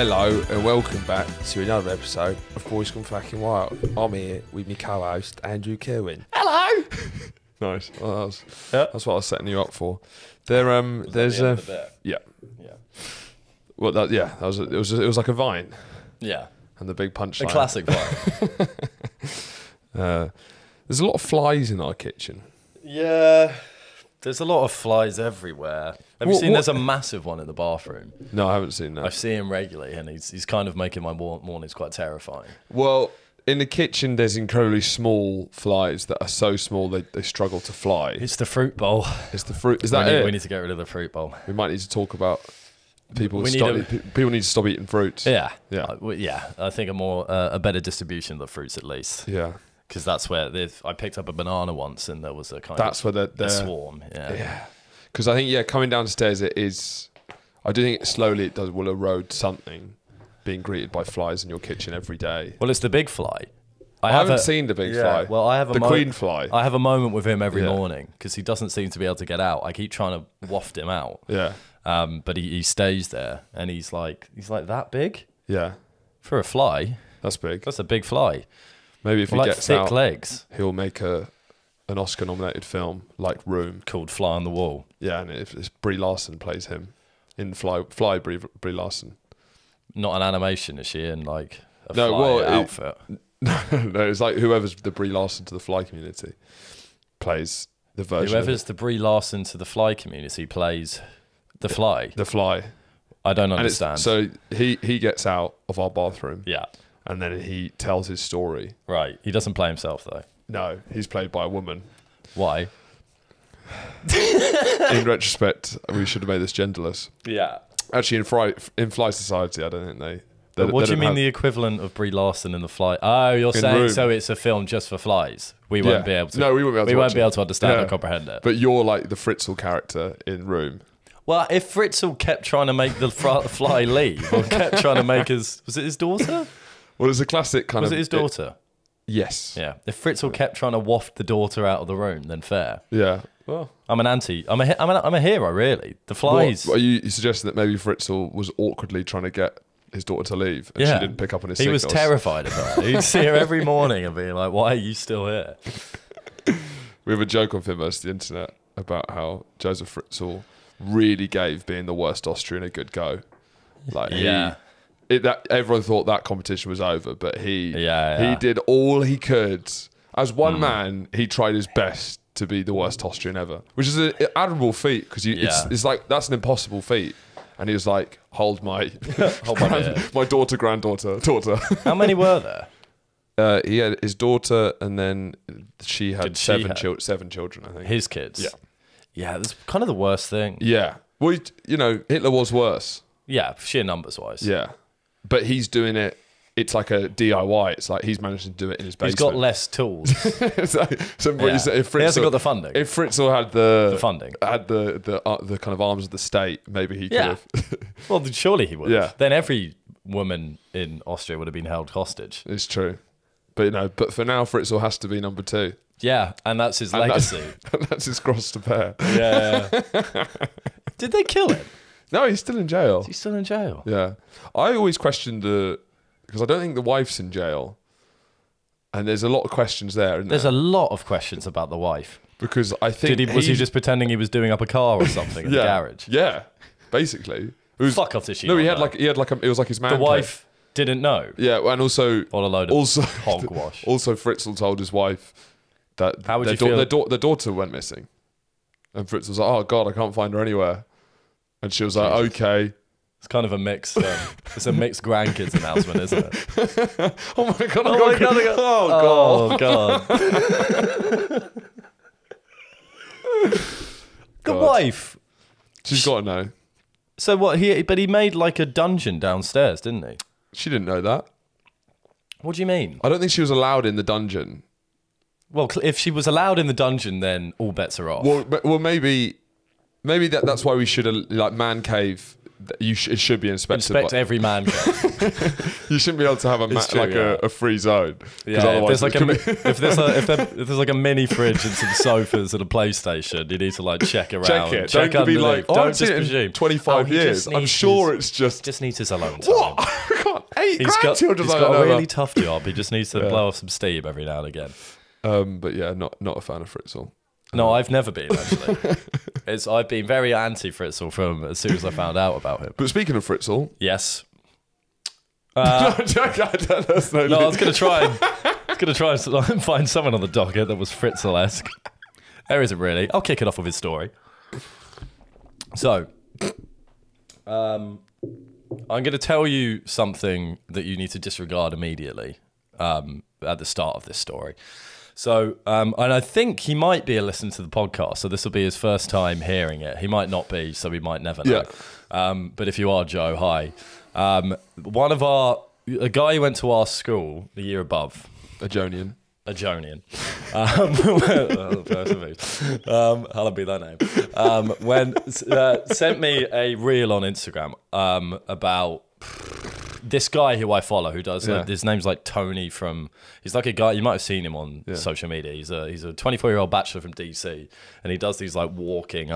Hello and welcome back to another episode of Boys Gone Fucking Wild. I'm here with my co-host Andrew Kerwin. Hello. Nice. Well, that's what I was setting you up for. There's yeah. Well, it was like a vine. Yeah. And the big punchline. A classic vine. There's a lot of flies in our kitchen. Yeah. There's a lot of flies everywhere. Have you seen? There's a massive one in the bathroom. No, I haven't seen that. I see him regularly, and he's kind of making my mornings quite terrifying. Well, in the kitchen, there's incredibly small flies that are so small they struggle to fly. It's the fruit bowl. It's the fruit. Is that it? We need to get rid of the fruit bowl. We might need to talk about people need to stop eating fruits. Yeah. Yeah. I think a better distribution of the fruits at least. Yeah. Because that's where I picked up a banana once, and there was a swarm. Yeah. Because I think coming downstairs it is. I do think slowly will erode something. Being greeted by flies in your kitchen every day. Well, it's the big fly. I haven't seen the big fly. Well, I have the queen fly. I have a moment with him every morning because he doesn't seem to be able to get out. I keep trying to waft him out. Yeah. But he stays there, and he's like that big. Yeah. For a fly. That's big. That's a big fly. Maybe if he gets thick out, legs, he'll make an Oscar-nominated film like Room called Fly on the Wall. Yeah, and it's Brie Larson plays him in Fly Brie Larson. Not an animation, is she in like a fly outfit? No, it's like whoever's the Brie Larson to the fly community plays the version. Whoever's the Brie Larson to the fly community plays the fly. The fly. I don't understand. So he gets out of our bathroom. Yeah. And then he tells his story. Right. He doesn't play himself though. No, he's played by a woman. Why? In retrospect, we should have made this genderless. Yeah. Actually, in Fly Society, I don't think they. What do you mean the equivalent of Brie Larson in the Fly? Oh, you're saying Room. So it's a film just for flies. We won't be able to. No, we won't be able to. Understand or comprehend it. But you're like the Fritzl character in Room. Well, if Fritzl kept trying to make the fly leave, or kept trying to make was it his daughter? Well, it's a classic kind of. Was it his daughter? Yes. Yeah. If Fritzl kept trying to waft the daughter out of the room, then fair. Yeah. Well, I'm a hero, really. The flies. Are you suggesting that maybe Fritzl was awkwardly trying to get his daughter to leave, and she didn't pick up on his signals? He was terrified of her. He'd see her every morning and be like, "Why are you still here?" We have a joke on Finverse the internet about how Joseph Fritzl really gave being the worst Austrian a good go. Like everyone thought that competition was over, but he did all he could. As one man, he tried his best to be the worst Austrian ever, which is an admirable feat because it's like that's an impossible feat. And he was like, "Hold my, my granddaughter." How many were there? He had his daughter, and then she had seven children. I think his kids. Yeah, that's kind of the worst thing. Yeah, well, Hitler was worse. Yeah, sheer numbers wise. Yeah, but he's doing it. It's like a DIY. It's like he's managed to do it in his basement. He's got less tools. If Fritzl, he hasn't got the funding. If Fritzl had the funding, had the kind of arms of the state, maybe he could have. Well, surely he would. Yeah. Then every woman in Austria would have been held hostage. It's true, but but for now, Fritzl has to be number 2. Yeah, and that's his legacy. That's his cross to bear. Yeah. Did they kill him? No, he's still in jail. He's still in jail. Yeah, I always questioned because I don't think the wife's in jail, and there's a lot of questions there. There's a lot of questions about the wife because I think was he just pretending he was doing up a car or something in the garage? Yeah, basically. Fuck off, this. No, he had like it was like his man. The wife didn't know. Yeah, and also a load of hogwash. Also, Fritzl told his wife that their daughter went missing, and Fritzl was like, "Oh God, I can't find her anywhere," and she was like, "Okay." It's kind of a mixed. It's a mixed grandkids announcement, isn't it? Oh my God! Oh God! The wife. She's got to know. So what? But he made like a dungeon downstairs, didn't he? She didn't know that. What do you mean? I don't think she was allowed in the dungeon. Well, if she was allowed in the dungeon, then all bets are off. Well, maybe that's why we should like man cave it should be inspected. Inspect every man cave. You shouldn't be able to have a free zone. Yeah, if there's like a mini fridge and some sofas and a PlayStation, you need to like check around. Check it. Check Don't be like, don't just presume. 25 years. I'm sure it's just needs his alone time. What? He's got a really tough job. He just needs to blow off some steam every now and again. But yeah, not a fan of Fritzl. No, I've never been, actually. I've been very anti-Fritzl from as soon as I found out about him. But speaking of Fritzl... Yes. I was going to try and find someone on the docket that was Fritzl-esque. There isn't really. I'll kick it off with his story. So, I'm going to tell you something that you need to disregard immediately at the start of this story. So, and I think he might be a listener to the podcast, so this will be his first time hearing it. He might not be, so we might never know. Yeah. But if you are, Joe, hi. A guy who went to our school the year above. A Jonian. I'll be that name. Sent me a reel on Instagram about this guy who I follow, who does his name's like Tony he's like a guy, you might have seen him on social media. He's a 24-year-old bachelor from DC, and he does these like walking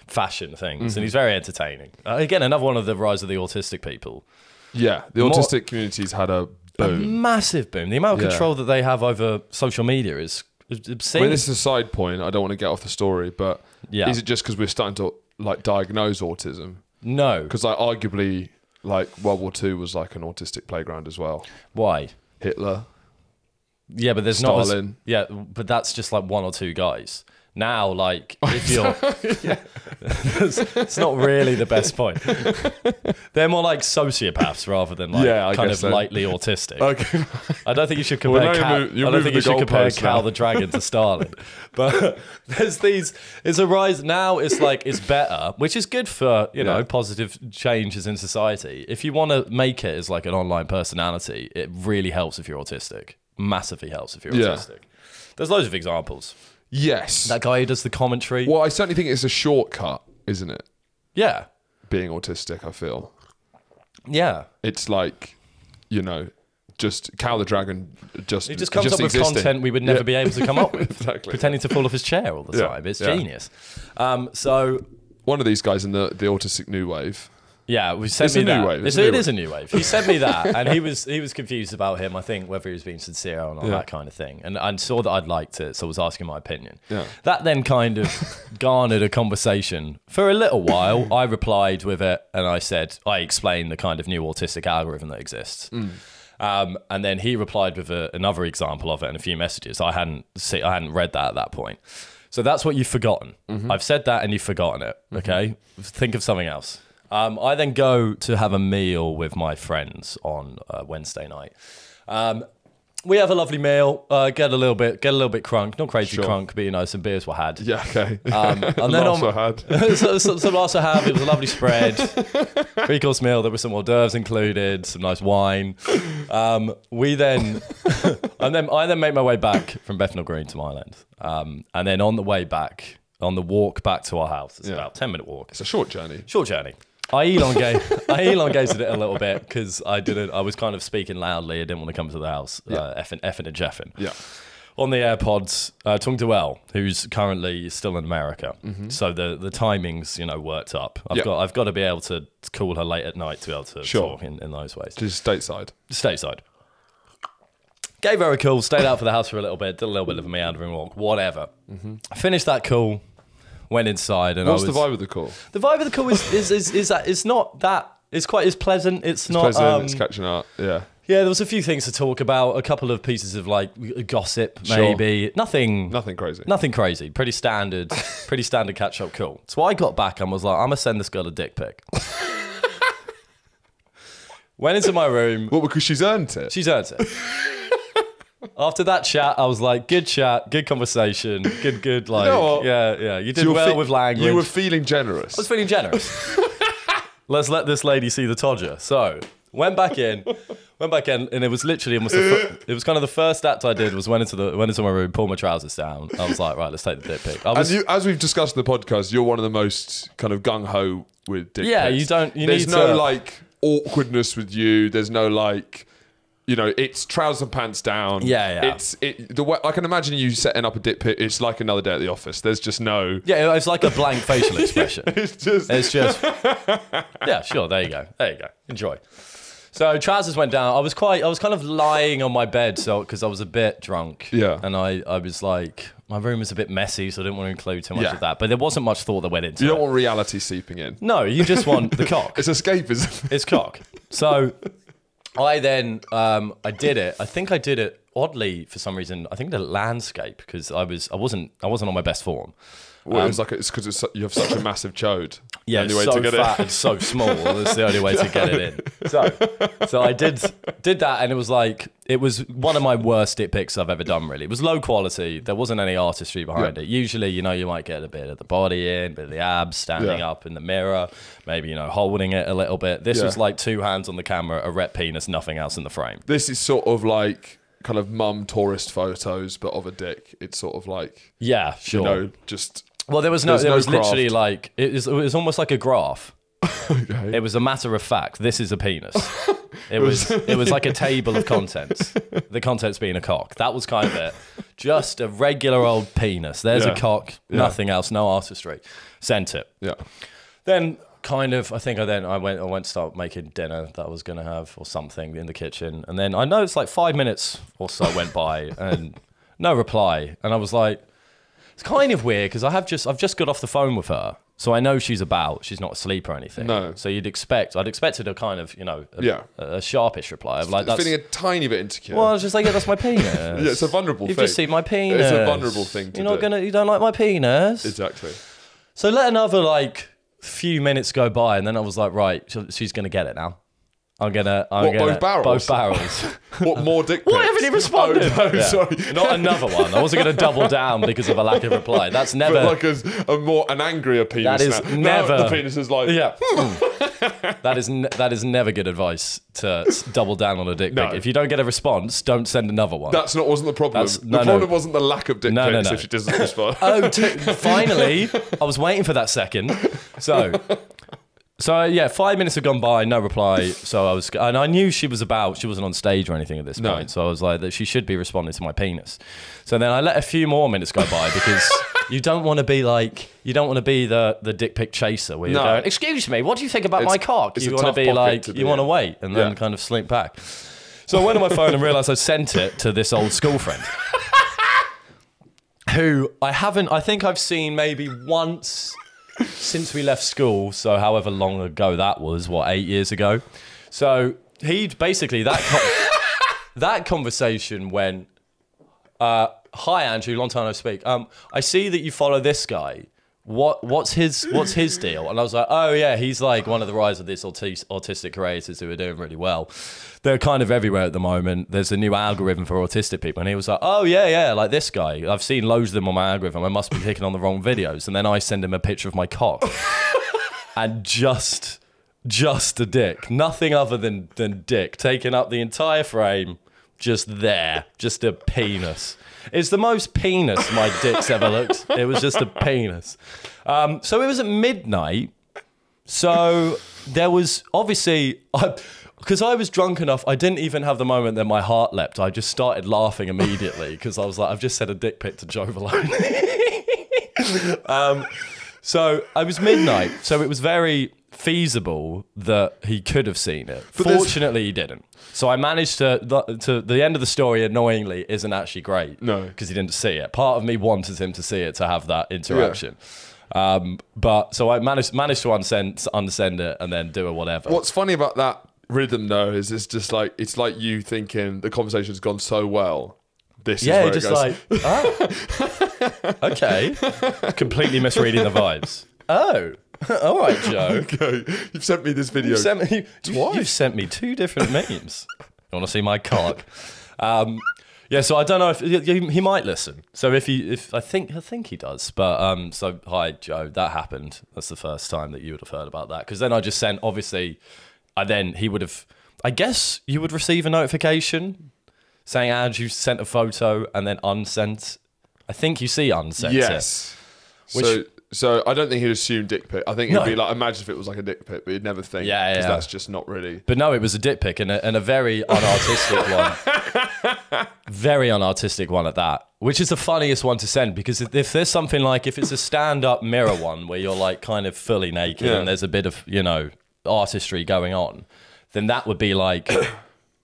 fashion things, and he's very entertaining. Again, another one of the rise of the autistic people. Yeah, the autistic community's had a boom. A massive boom. The amount of control that they have over social media is obscene. I mean, this is a side point. I don't want to get off the story, but is it just because we're starting to like diagnose autism? No. Because like arguably, like World War II was like an autistic playground as well. Why? Hitler. Yeah, but there's Stalin. But that's just like one or two guys. Now, like, if you're... it's not really the best point. They're more like sociopaths rather than like kind of lightly autistic. Okay. I don't think you should compare Cal the Dragon to Stalin. But it's a rise. Now it's like, it's better, which is good for, you know, positive changes in society. If you want to make it as like an online personality, it really helps if you're autistic. Massively helps if you're autistic. There's loads of examples. Yes. That guy who does the commentary. Well, I certainly think it's a shortcut, isn't it? Yeah. Being autistic, I feel. Yeah. It's like, you know, just Cal the Dragon he just comes up with content we would never be able to come up with. Exactly. Pretending to fall off his chair all the time. It's genius. So one of these guys in the autistic new wave. Yeah, we sent me that. It is a new wave. He sent me that, and he was confused about him. I think whether he was being sincere or not, that kind of thing. And I saw that I'd liked it, so I was asking my opinion. Yeah. That then kind of garnered a conversation for a little while. I replied with it, and I explained the kind of new autistic algorithm that exists. And then he replied with another example of it and a few messages. I hadn't read that at that point. So that's what you've forgotten. I've said that, and you've forgotten it. Okay, think of something else. I then go to have a meal with my friends on Wednesday night. We have a lovely meal, get a little bit crunk, not crazy crunk, but you know, some beers were had. Yeah, okay. And then some laughs were had. It was a lovely spread, 3-course meal. There were some hors d'oeuvres included, some nice wine. I then make my way back from Bethnal Green to Mile End, and then on the way back, on the walk back to our house, it's about a 10-minute walk. It's a short journey. I elongated it a little bit because I was kind of speaking loudly. I didn't want to come to the house, effing and jeffing. Yeah. On the AirPods, talking to Elle, who's currently still in America. So the timings, you know, worked up. I've got to be able to call her late at night to be able to talk in those ways. She's stateside. Gave her a call, stayed out for the house for a little bit, did a little bit of a meandering walk, whatever. Finished that call. Went inside and What's the vibe of the call? The vibe of the call is that it's not that it's pleasant. It's not pleasant, it's catching up. Yeah. Yeah, there was a few things to talk about, a couple of pieces of like gossip, maybe. Nothing crazy. Pretty standard catch up call. So I got back and was like, I'm gonna send this girl a dick pic. Went into my room. Well, because she's earned it. After that chat, I was like, good chat, good conversation, good, like, you know yeah. You did well with language. You were feeling generous. I was feeling generous. Let's let this lady see the Todger. So, went back in, Went back in, and it was literally almost it was kind of the first act I did was went into my room, pulled my trousers down. I was like, right, let's take the dick pic. As we've discussed in the podcast, you're one of the most kind of gung ho with dick pics. There's no like awkwardness with you. There's no like, you know, it's trousers and pants down. Yeah. The way I can imagine you setting up a dick pic. It's like another day at the office. There's just no. Yeah, it's like a blank facial expression. It's just. Yeah, sure. There you go. Enjoy. So trousers went down. I was kind of lying on my bed, because I was a bit drunk. Yeah. And I was like, my room was a bit messy, so I didn't want to include too much of that. But there wasn't much thought that went into it. You don't want reality seeping in. No, you just want the cock. It's escapism. It's cock. So I then I did it. I think I did it oddly for some reason. I think the landscape, because I wasn't on my best form. Well, it's because you have such a massive chode. Yeah, it's so fat and so small. That's the only way to get it in. So I did that, and it was one of my worst dick pics I've ever done. Really, it was low quality. There wasn't any artistry behind it. Usually, you might get a bit of the body in, a bit of the abs, standing up in the mirror, maybe holding it a little bit. This was like 2 hands on the camera, a rep penis, nothing else in the frame. This is sort of like kind of mum tourist photos, but of a dick. It's sort of like just. Well, there was literally like it was almost like a graph. Okay. It was a matter of fact. This is a penis. It was like a table of contents. The contents being a cock. That was kind of it. Just a regular old penis. There's a cock. Nothing else. No artistry. Sent it. Yeah. Then I went to start making dinner that I was going to have or something in the kitchen, and then I noticed like 5 minutes or so went by and no reply, and I was like. It's kind of weird because I've just got off the phone with her, so I know she's not asleep or anything. No. So I'd expected a kind of, a sharpish reply of like, that's feeling a tiny bit insecure. Well, I was just like, yeah, that's my penis. Yeah, it's a vulnerable thing. You've just seen my penis. It's a vulnerable thing to do. You don't like my penis? Exactly. So let another like few minutes go by, and then I was like, right, she's gonna get it now. Both barrels? Both barrels. What, more dick pics? Why haven't he responded? Oh, no, sorry. Not another one. I wasn't going to double down because of a lack of reply. That's never... But like an angrier penis. That is never... The penis is like... Yeah. That is never good advice to double down on a dick pic. If you don't get a response, don't send another one. Wasn't the problem. The problem wasn't the lack of dick pics if she doesn't respond. Finally, I was waiting for that second. So yeah, 5 minutes had gone by, no reply. And I knew she wasn't on stage or anything at this point. So I was like, that she should be responding to my penis. So then I let a few more minutes go by because you don't want to be the dick pic chaser where you're going, excuse me, what do you think about my cock? You want to be like, you want to wait and then kind of slink back. So I went on my phone and realised I sent it to this old school friend. Who I think I've seen maybe once since we left school, so however long ago that was, 8 years ago. So he'd basically, that conversation went, hi Andrew, long time no speak. I see that you follow this guy. What's his deal? And I was like, oh yeah, he's like one of the rise of this autistic creators who are doing really well. They're kind of everywhere at the moment. There's a new algorithm for autistic people. And he was like, oh yeah, like this guy. I've seen loads of them on my algorithm. I must be clicking on the wrong videos. And then I send him a picture of my cock. And just a dick. Nothing other than dick. Taking up the entire frame. Just there. Just a penis. It's the most penis my dick's ever looked. It was just a penis. So it was at midnight. So there was obviously... Because I was drunk enough, I didn't even have the moment that my heart leapt. I just started laughing immediately because I was like, I've just sent a dick pic to Joe Malone. So I was midnight. So it was very feasible that he could have seen it. But fortunately, he didn't. So I managed to the end of the story, annoyingly, isn't actually great. No. Because he didn't see it. Part of me wanted him to see it to have that interaction. Yeah. But so I managed to unsend it and then do a whatever. What's funny about that rhythm though is it's like you thinking the conversation's gone so well. This is where it goes. Like, oh, okay, completely misreading the vibes. Oh, all right, Joe. Okay, you've sent me this video. You've sent me 2 different memes. You want to see my cock? Yeah, so I don't know if he might listen. So if I think he does. But so hi Joe, that happened. That's the first time that you would have heard about that. Because then I just sent, obviously, he would have. I guess you would receive a notification saying, "And you sent a photo," and then unsent. I think you see unsent. Yes. So I don't think he'd assume dick pic. I think he'd be like, imagine if it was like a dick pic, but he'd never think. Because that's just not really. But no, it was a dick pic and a very unartistic one. Very unartistic one at that. Which is the funniest one to send, because if there's something like, if it's a stand-up mirror one where you're like kind of fully naked and there's a bit of, artistry going on, then that would be like,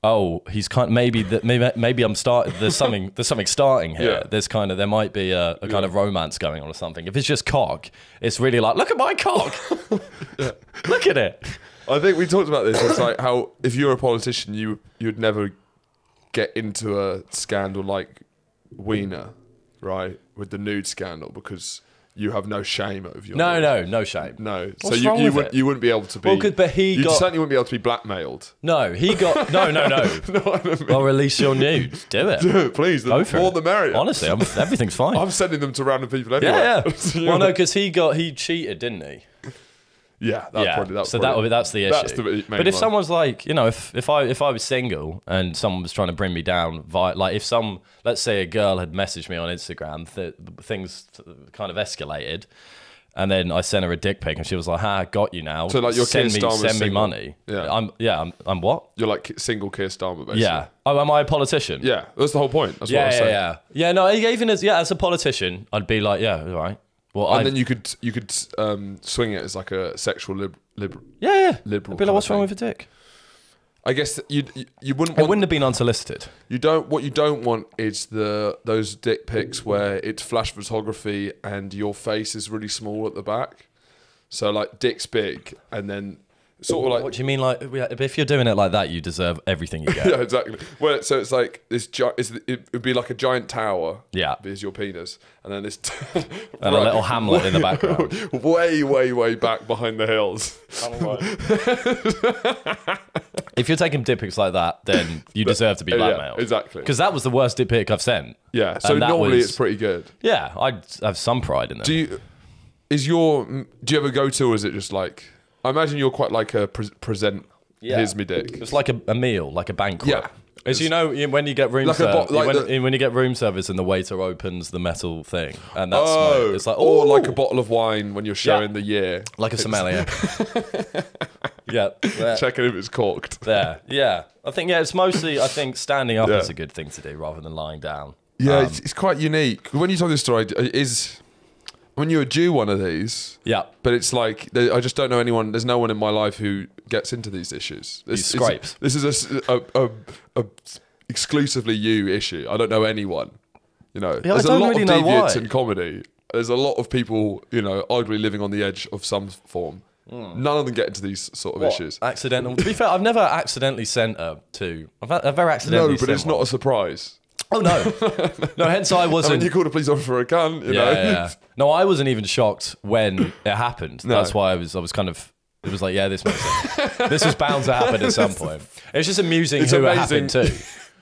oh, he's kind of, maybe I'm starting. There's something starting here. Yeah. There might be a kind of romance going on or something. If it's just cock, it's really like, look at my cock. Look at it. I think we talked about this. It's like how if you're a politician, you'd never get into a scandal like Wiener, right? With the nude scandal, because you have no shame over your no shame. No. What's so you wouldn't be able to be. Well, but you certainly wouldn't be able to be blackmailed. No, he got no. No, I don't mean. Well, release your nudes. Do it. Do it, please. The more the merrier. Honestly, everything's fine. I'm sending them to random people anyway. Yeah. Well, no, because he cheated, didn't he? Yeah, that's the issue. That's the main but if someone's like, if I was single and someone was trying to bring me down via, like, if let's say a girl had messaged me on Instagram, things kind of escalated, and then I sent her a dick pic and she was like, "Ha, got you now." So like your send me money. Yeah. I'm what? You're like single Keir Starmer, basically. Yeah. Oh, am I a politician? Yeah, that's the whole point. That's what I was saying. Yeah. No, even as a politician, I'd be like, yeah, all right. Well, and then you could swing it as like a sexual liberal. Yeah. Liberal. I'd be like, what's wrong with a dick? I guess you wouldn't. It wouldn't have been unsolicited. What you don't want is those dick pics where it's flash photography and your face is really small at the back. So like dick's big and then sort of like. What do you mean? Like, if you're doing it like that, you deserve everything you get. Yeah, exactly. Well, so it's like this. It would be like a giant tower. Yeah, is your penis, and then this and a little hamlet in the background, way back behind the hills. If you're taking dick pics like that, then you deserve to be blackmailed. Yeah, exactly. Because that was the worst dick pic I've sent. Yeah. So normally it's pretty good. Yeah, I have some pride in them. Do you ever go to, or is it just like? I imagine you're quite like a here's me dick. It's like a meal, like a banquet. Yeah. As when you get room service, when you get room service and the waiter opens the metal thing, and that's it's like, or like a bottle of wine when you're showing the year, like a sommelier. Checking if it's corked. Yeah. I think it's mostly standing up is a good thing to do rather than lying down. Yeah, it's quite unique. When you tell this story, when you would do one of these, but it's like I just don't know anyone. There's no one in my life who gets into these issues. This is a exclusively you issue. I don't know anyone. There's a lot of deviants in comedy. There's a lot of people, arguably living on the edge of some form. None of them get into these sort of issues. Accidental. To be fair, I've never accidentally sent her to. I've ever accidentally. No, but it's not a surprise. Oh no, no. Hence, I wasn't. I mean, you called a police officer for a gun, you know. Yeah. No, I wasn't even shocked when it happened. No. That's why I was kind of. It was like, yeah, this makes sense. This is bound to happen at some point. It's just amusing who it happened to.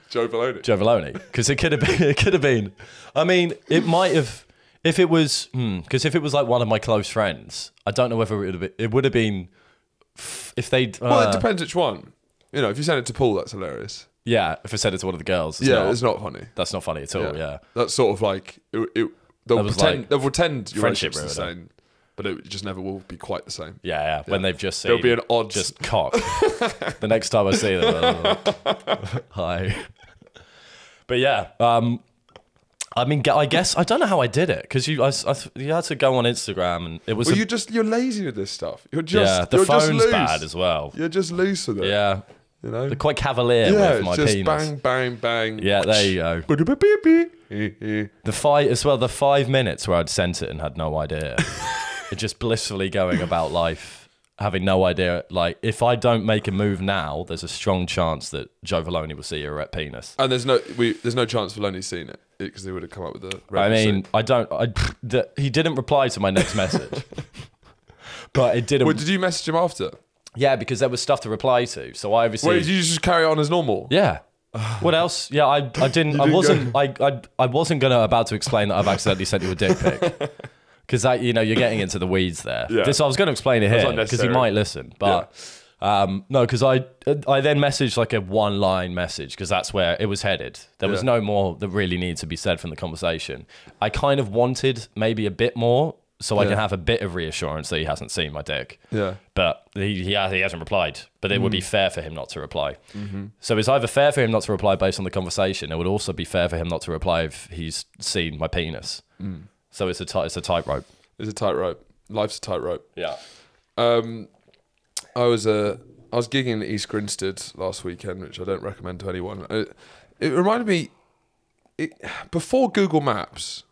Joe Valoni, because it could have been. It could have been. I mean, it might have. If it was, because if it was like one of my close friends, I don't know whether it would have been. If they'd. Well, it depends which one. If you send it to Paul, that's hilarious. Yeah, if I said it to one of the girls. It's not funny. That's not funny at all, yeah. That's sort of like, they'll pretend your friendship's the same, but it just never will be quite the same. Yeah. When they've just seen... There'll be an odd... Just cock. The next time I see them, hi. But yeah, I mean, I guess, I don't know how I did it, because you had to go on Instagram and it was... Well, you're lazy with this stuff. The phone's bad as well. You're just loose with it. Yeah. They're quite cavalier with my just penis. Bang, bang. Yeah, there you go. The 5 minutes where I'd sent it and had no idea. Just blissfully going about life, having no idea. Like, if I don't make a move now, there's a strong chance that Joe Valoni will see a erect penis. And there's no chance Valoni's seen it, because they would have come up with the... I mean, he didn't reply to my next message. But it didn't... Well, did you message him after? Yeah, because there was stuff to reply to, so I obviously. Wait, did you just carry on as normal? Yeah. What else? Yeah, I didn't. I wasn't about to explain that I've accidentally sent you a dick pic, because you're getting into the weeds there. Yeah. So I was going to explain it here because he might listen, but No, because I then messaged like a one-line message because that's where it was headed. There was no more that really needed to be said from the conversation. I kind of wanted maybe a bit more so I can have a bit of reassurance that he hasn't seen my dick. Yeah. But he hasn't replied. But it would be fair for him not to reply. So it's either fair for him not to reply based on the conversation. It would also be fair for him not to reply if he's seen my penis. So it's a tightrope. It's a tightrope. Life's a tightrope. Yeah. I was gigging in East Grinstead last weekend, which I don't recommend to anyone. It reminded me, before Google Maps,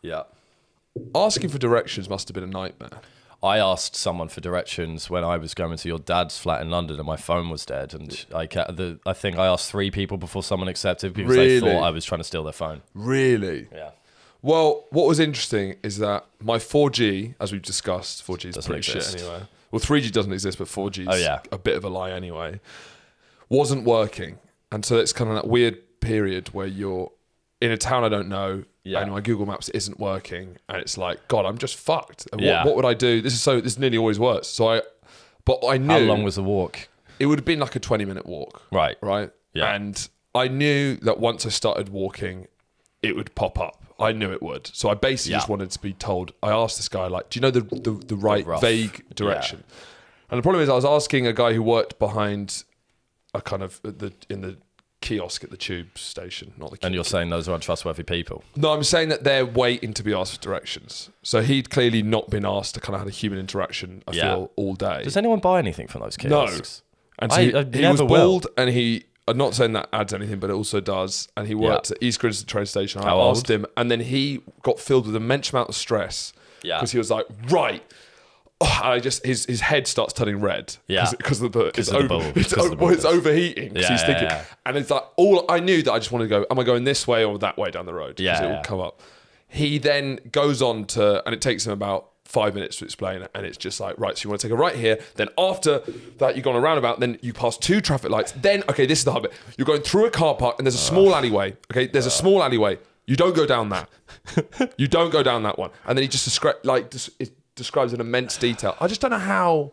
asking for directions must have been a nightmare. I asked someone for directions when I was going to your dad's flat in London and my phone was dead. And I think I asked 3 people before someone accepted because they thought I was trying to steal their phone. Really? Yeah. Well, what was interesting is that my 4G, as we've discussed, 4G is pretty shit anyway. Well, 3G doesn't exist, but 4G is a bit of a lie anyway. Wasn't working. And so it's kind of that weird period where you're in a town I don't know, and my Google Maps isn't working, and it's like, God, I'm just fucked. What would I do? This nearly always works. But I knew. How long was the walk? It would have been like a 20-minute walk. Right. Yeah. And I knew that once I started walking, it would pop up. I knew it would. So I basically just wanted to be told. I asked this guy, like, do you know the right vague direction? Yeah. And the problem is I was asking a guy who worked behind a kind of in the kiosk at the tube station, not the kiosk. And you're saying those are untrustworthy people? No, I'm saying that they're waiting to be asked for directions. So he'd clearly not been asked to kind of have a human interaction, I feel, all day. Does anyone buy anything from those kiosks? No. And so he was bald and I'm not saying that adds anything, but it also does. And he worked at East Grinstead train station. I asked him, and then he got filled with an immense amount of stress. Yeah. Because he was like, right. Oh, and his head starts turning red. Yeah. Because it's overheating. Because he's thinking. And it's like, I knew that I just wanted to go, am I going this way or that way down the road? Because it will come up. He then goes on to, and it takes him about 5 minutes to explain it, and it's just like, right, so you want to take a right here, then after that you've gone a roundabout, then you pass 2 traffic lights, then, okay, this is the hub bit. You're going through a car park, and there's a small alleyway, okay? There's a small alleyway. You don't go down that. You don't go down that one. And then he just describes in immense detail. I just don't know how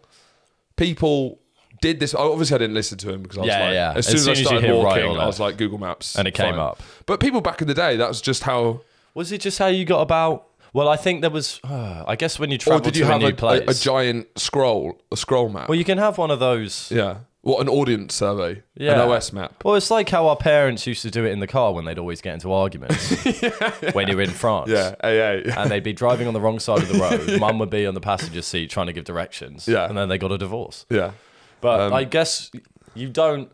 people did this. Obviously, I didn't listen to him because I was as soon as I started walking, I was like, Google Maps. And it came up. But people back in the day, that was just how... Was it just how you got about... Well, I think there was... I guess when you travel to a new place... a giant scroll map? Well, you can have one of those... Yeah. What, an audience survey? Yeah. An OS map? Well, it's like how our parents used to do it in the car when they'd always get into arguments when you were in France. Yeah, AA. And they'd be driving on the wrong side of the road. Mum would be on the passenger seat trying to give directions. Yeah. And then they got a divorce. Yeah. But I guess you don't...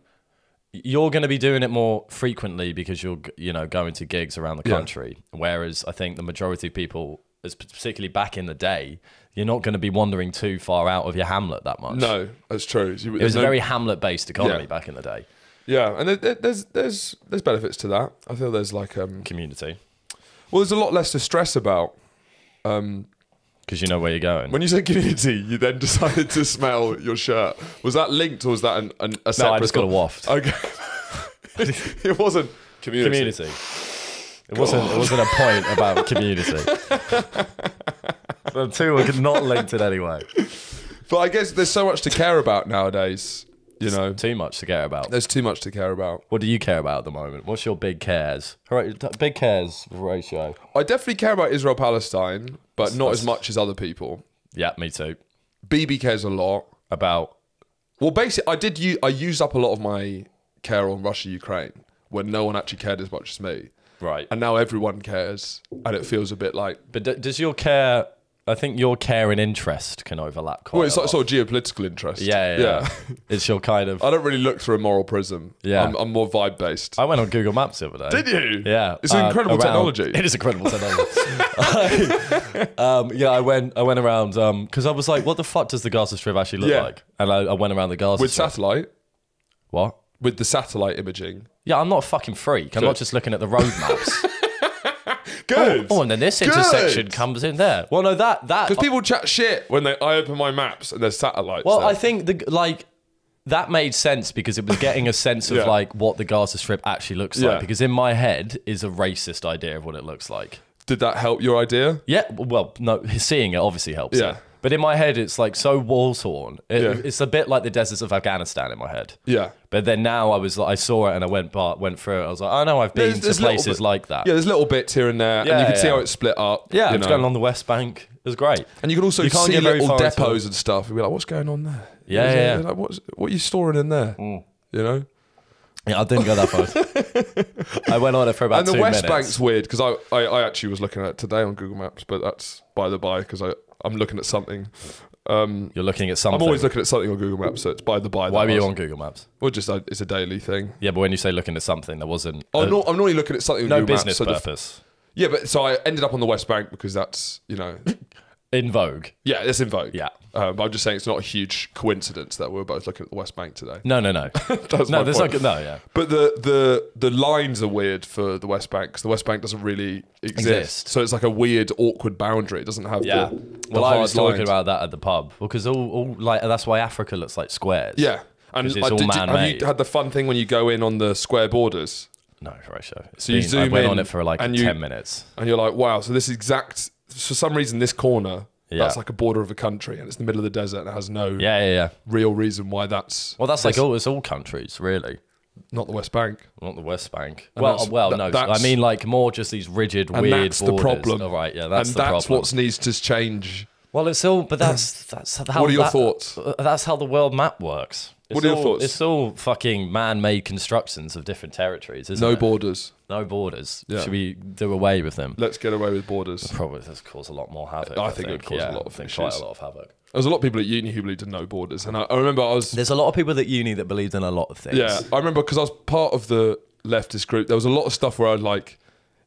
You're going to be doing it more frequently because you're, going to gigs around the country. Whereas I think the majority of people, particularly back in the day, you're not going to be wandering too far out of your hamlet that much. No, that's true. It was a very hamlet-based economy back in the day. Yeah, and there's benefits to that. I feel there's like community. Well, there's a lot less to stress about. Because you know where you're going. When you said community, you then decided to smell your shirt. Was that linked or was that a separate... No, I just got a waft. Okay. It wasn't community. It wasn't a point about community. The two are not linked in any way. But I guess there's so much to care about nowadays. Too much to care about. There's too much to care about. What do you care about at the moment? What's your big cares? Big cares ratio. I definitely care about Israel-Palestine, but not as much as other people. Yeah, me too. BB cares a lot. About? Well, basically, I used up a lot of my care on Russia-Ukraine when no one actually cared as much as me. Right. And now everyone cares, and it feels a bit like... But does your care... I think your care and interest can overlap quite a lot. Well, it's like sort of geopolitical interest. Yeah. It's your kind of... I don't really look through a moral prism. Yeah. I'm more vibe-based. I went on Google Maps the other day. Did you? Yeah. It's an incredible technology. It is incredible technology. I went around because I was like, what the fuck does the Gaza Strip actually look like? And I went around the Gaza Strip. With satellite? What? With the satellite imaging. Yeah, I'm not a fucking freak. I'm not just looking at the road maps. Good. Oh, and then this intersection comes in there. Well, no, that because people chat shit when I open my maps and there's satellites. Well, there. I think that made sense because it was getting a sense of like what the Gaza Strip actually looks like. Because in my head is a racist idea of what it looks like. Did that help your idea? Yeah. Well, no, seeing it obviously helps. Yeah. But in my head, it's like so war-torn. It's a bit like the deserts of Afghanistan in my head. Yeah. But then now I saw it and I went through it. I was like, oh no, I've been to places like that. Yeah, there's little bits here and there, and you can see how it's split up. Yeah, it's going on the West Bank. It was great. And you can also see little depots and stuff. You'll be like, what's going on there? Yeah. Like, what are you storing in there? You know? Yeah, I didn't go that far. I went on it for about 2 minutes. And the West Bank's weird, because I actually was looking at it today on Google Maps, but that's by the by, because I'm looking at something. You're looking at something? I'm always looking at something on Google Maps, so it's by the by. Why were you on Google Maps? Well, just it's a daily thing. Yeah, but when you say looking at something, there wasn't... I'm normally looking at something on Google Maps. No business purpose. Yeah, but so I ended up on the West Bank because that's, you know... in vogue. Yeah, it's in vogue. Yeah. But I'm just saying it's not a huge coincidence that we're both looking at the West Bank today. No. That's no, my there's point. yeah. But the lines are weird for the West Bank, because the West Bank doesn't really exist. So it's like a weird, awkward boundary. It doesn't have the I was talking lines. about that at the pub, because all like that's why Africa looks like squares. Yeah. And it's all man-made. Have you had the fun thing when you go in on the square borders? No, ratio. So you zoom in. I went on it for like 10 minutes. And you're like, wow, so this exact... For some reason, this corner... Yeah. That's like a border of a country, and it's the middle of the desert, and it has no real reason why that's... Well, that's like it's all countries, really. Not the West Bank. Not the West Bank. And no. I mean, like more just these rigid, weird that's borders. The problem. All right, yeah, that's the problem. And that's what needs to change. Well, it's all... But that's how... What are your thoughts? That's how the world map works. What are your thoughts? It's all fucking man-made constructions of different territories, isn't it? No borders. No borders. Yeah. Should we do away with them? Let's get away with borders. Probably does cause a lot more havoc. I think it would cause a lot of quite a lot of havoc. There's a lot of people at uni who believed in no borders, and I remember There's a lot of people at uni that believed in a lot of things. Yeah, I remember because I was part of the leftist group. There was a lot of stuff where it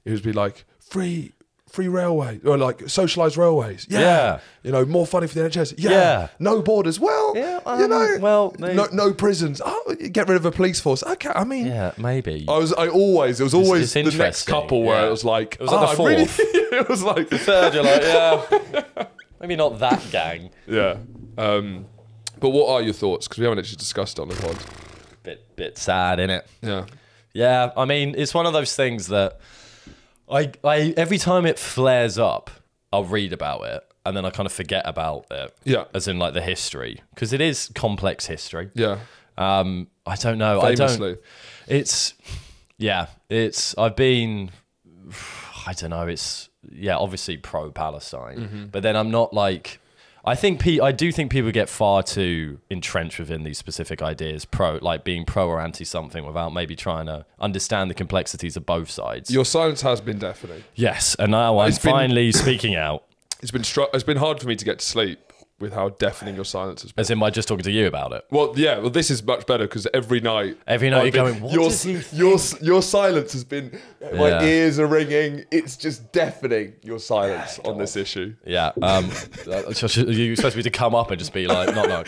would be like free railway, or like socialised railways. Yeah. You know, more funny for the NHS. Yeah. No borders. Well, you know, no prisons. Oh, get rid of a police force. Okay, I mean, yeah, maybe. It was always the next couple where it was like, it was like the fourth. It was like the third. You're like, yeah, maybe not that gang. Yeah. But what are your thoughts? Because we haven't actually discussed it on the pod. Bit sad, innit? Yeah. Yeah. I mean, it's one of those things that. I every time it flares up, I'll read about it, and then I kind of forget about it. Yeah. As in like the history, because it is complex history. Yeah. I don't know. Famously. I've been, I don't know. It's obviously pro-Palestine, but then I'm not like. I do think people get far too entrenched within these specific ideas, being pro or anti something, without maybe trying to understand the complexities of both sides. Your silence has been deafening. Yes, and now I'm finally speaking out. It's been hard for me to get to sleep with how deafening your silence has been. As in by just talking to you about it. Well, this is much better, because every night you're going, what does he think? Your silence has been, my ears are ringing. It's just deafening, your silence on this issue. Yeah. You're supposed to come up and just be like, no.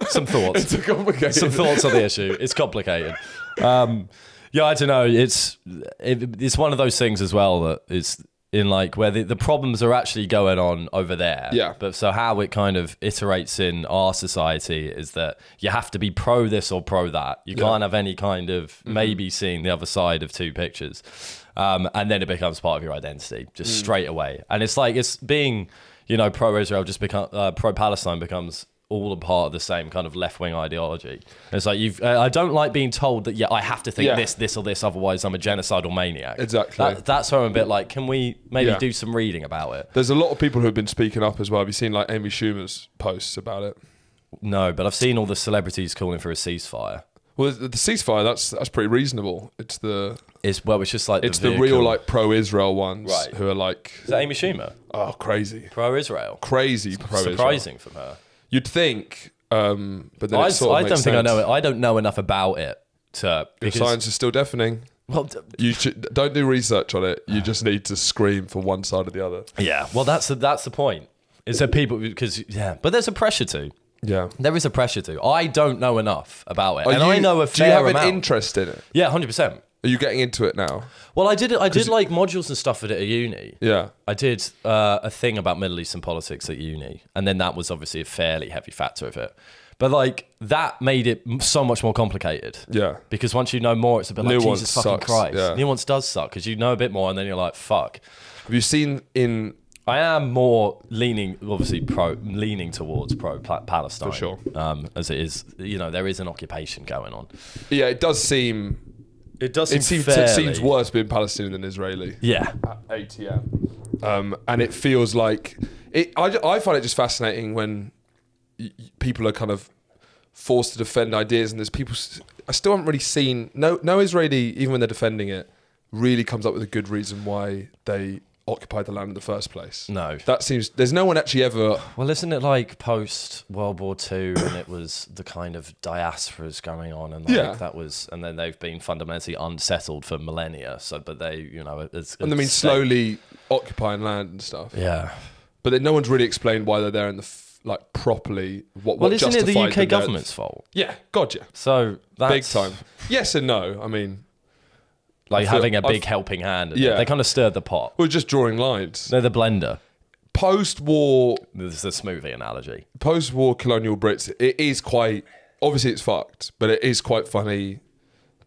Some thoughts. It's complicated. Some thoughts on the issue. It's complicated. I don't know. It's one of those things as well that is in like where the problems are actually going on over there. Yeah. But so how it kind of iterates in our society is that you have to be pro this or pro that. You can't have any kind of maybe seeing the other side of two pictures. And then it becomes part of your identity just straight away. And it's like, it's being, pro-Israel just become, pro-Palestine becomes all a part of the same kind of left-wing ideology. And it's like I don't like being told that I have to think this or this, otherwise I'm a genocidal maniac. Exactly. That's where I'm a bit like, can we maybe do some reading about it? There's a lot of people who have been speaking up as well. Have you seen like Amy Schumer's posts about it? No, but I've seen all the celebrities calling for a ceasefire. Well, the ceasefire, that's pretty reasonable. It's just like the real like pro-Israel ones who are like. Is that Amy Schumer? Oh, crazy. Pro-Israel. Crazy pro-Israel. Surprising from her. You'd think, but then I don't think I know it. I don't know enough about it your science is still deafening. Well, don't do research on it. You just need to scream for one side or the other. Yeah. Well, that's the point. Is that people but there's a pressure to. Yeah. There is a pressure to. I don't know enough about it, I know a fair amount. Do you have an interest in it? Yeah, 100%. Are you getting into it now? Well, I did like modules and stuff at uni. Yeah. I did a thing about Middle Eastern politics at uni. And then that was obviously a fairly heavy factor of it. But like, that made it so much more complicated. Yeah. Because once you know more, it's a bit like, Jesus fucking Christ. Yeah. Nuance does suck, because you know a bit more and then you're like, fuck. Have you seen in I am more leaning towards pro-Palestine. For sure. As it is, there is an occupation going on. Yeah, it does seem... It seems worse being Palestinian than Israeli. Yeah. At ATM. And it feels like... I find it just fascinating when people are kind of forced to defend ideas, and there's people... I still haven't really seen... No Israeli, even when they're defending it, really comes up with a good reason why they occupied the land in the first place. No. That seems... There's no one actually ever... Well, isn't it like post-World War II, and it was the kind of diasporas going on, and that was... And then they've been fundamentally unsettled for millennia, but they, And they mean slowly occupying land and stuff. Yeah. But then no one's really explained why they're there in the... properly... What isn't it the UK government's fault? Yeah, God, yeah. So that's... Big time. Yes and no. I mean... Like having a big helping hand. Yeah. They kind of stirred the pot. We're just drawing lines. They're the blender. Post-war... This is a smoothie analogy. Post-war colonial Brits, it is quite... Obviously it's fucked, but it is quite funny,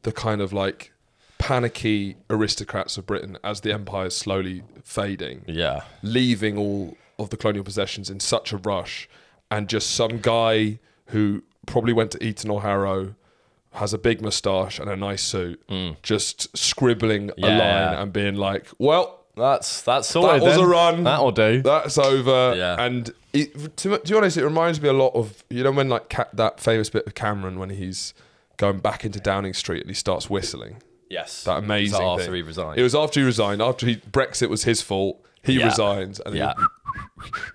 the kind of like panicky aristocrats of Britain as the empire is slowly fading. Yeah. Leaving all of the colonial possessions in such a rush, and just some guy who probably went to Eton or Harrow, has a big moustache and a nice suit, just scribbling a line and being like, well, that's sorted. That was a run. That'll do. That's over. Yeah. And to be honest, it reminds me a lot of, when like that famous bit of Cameron when he's going back into Downing Street and he starts whistling. Yes. That amazing thing. After he resigned. It was after he resigned. Brexit was his fault. He resigns. And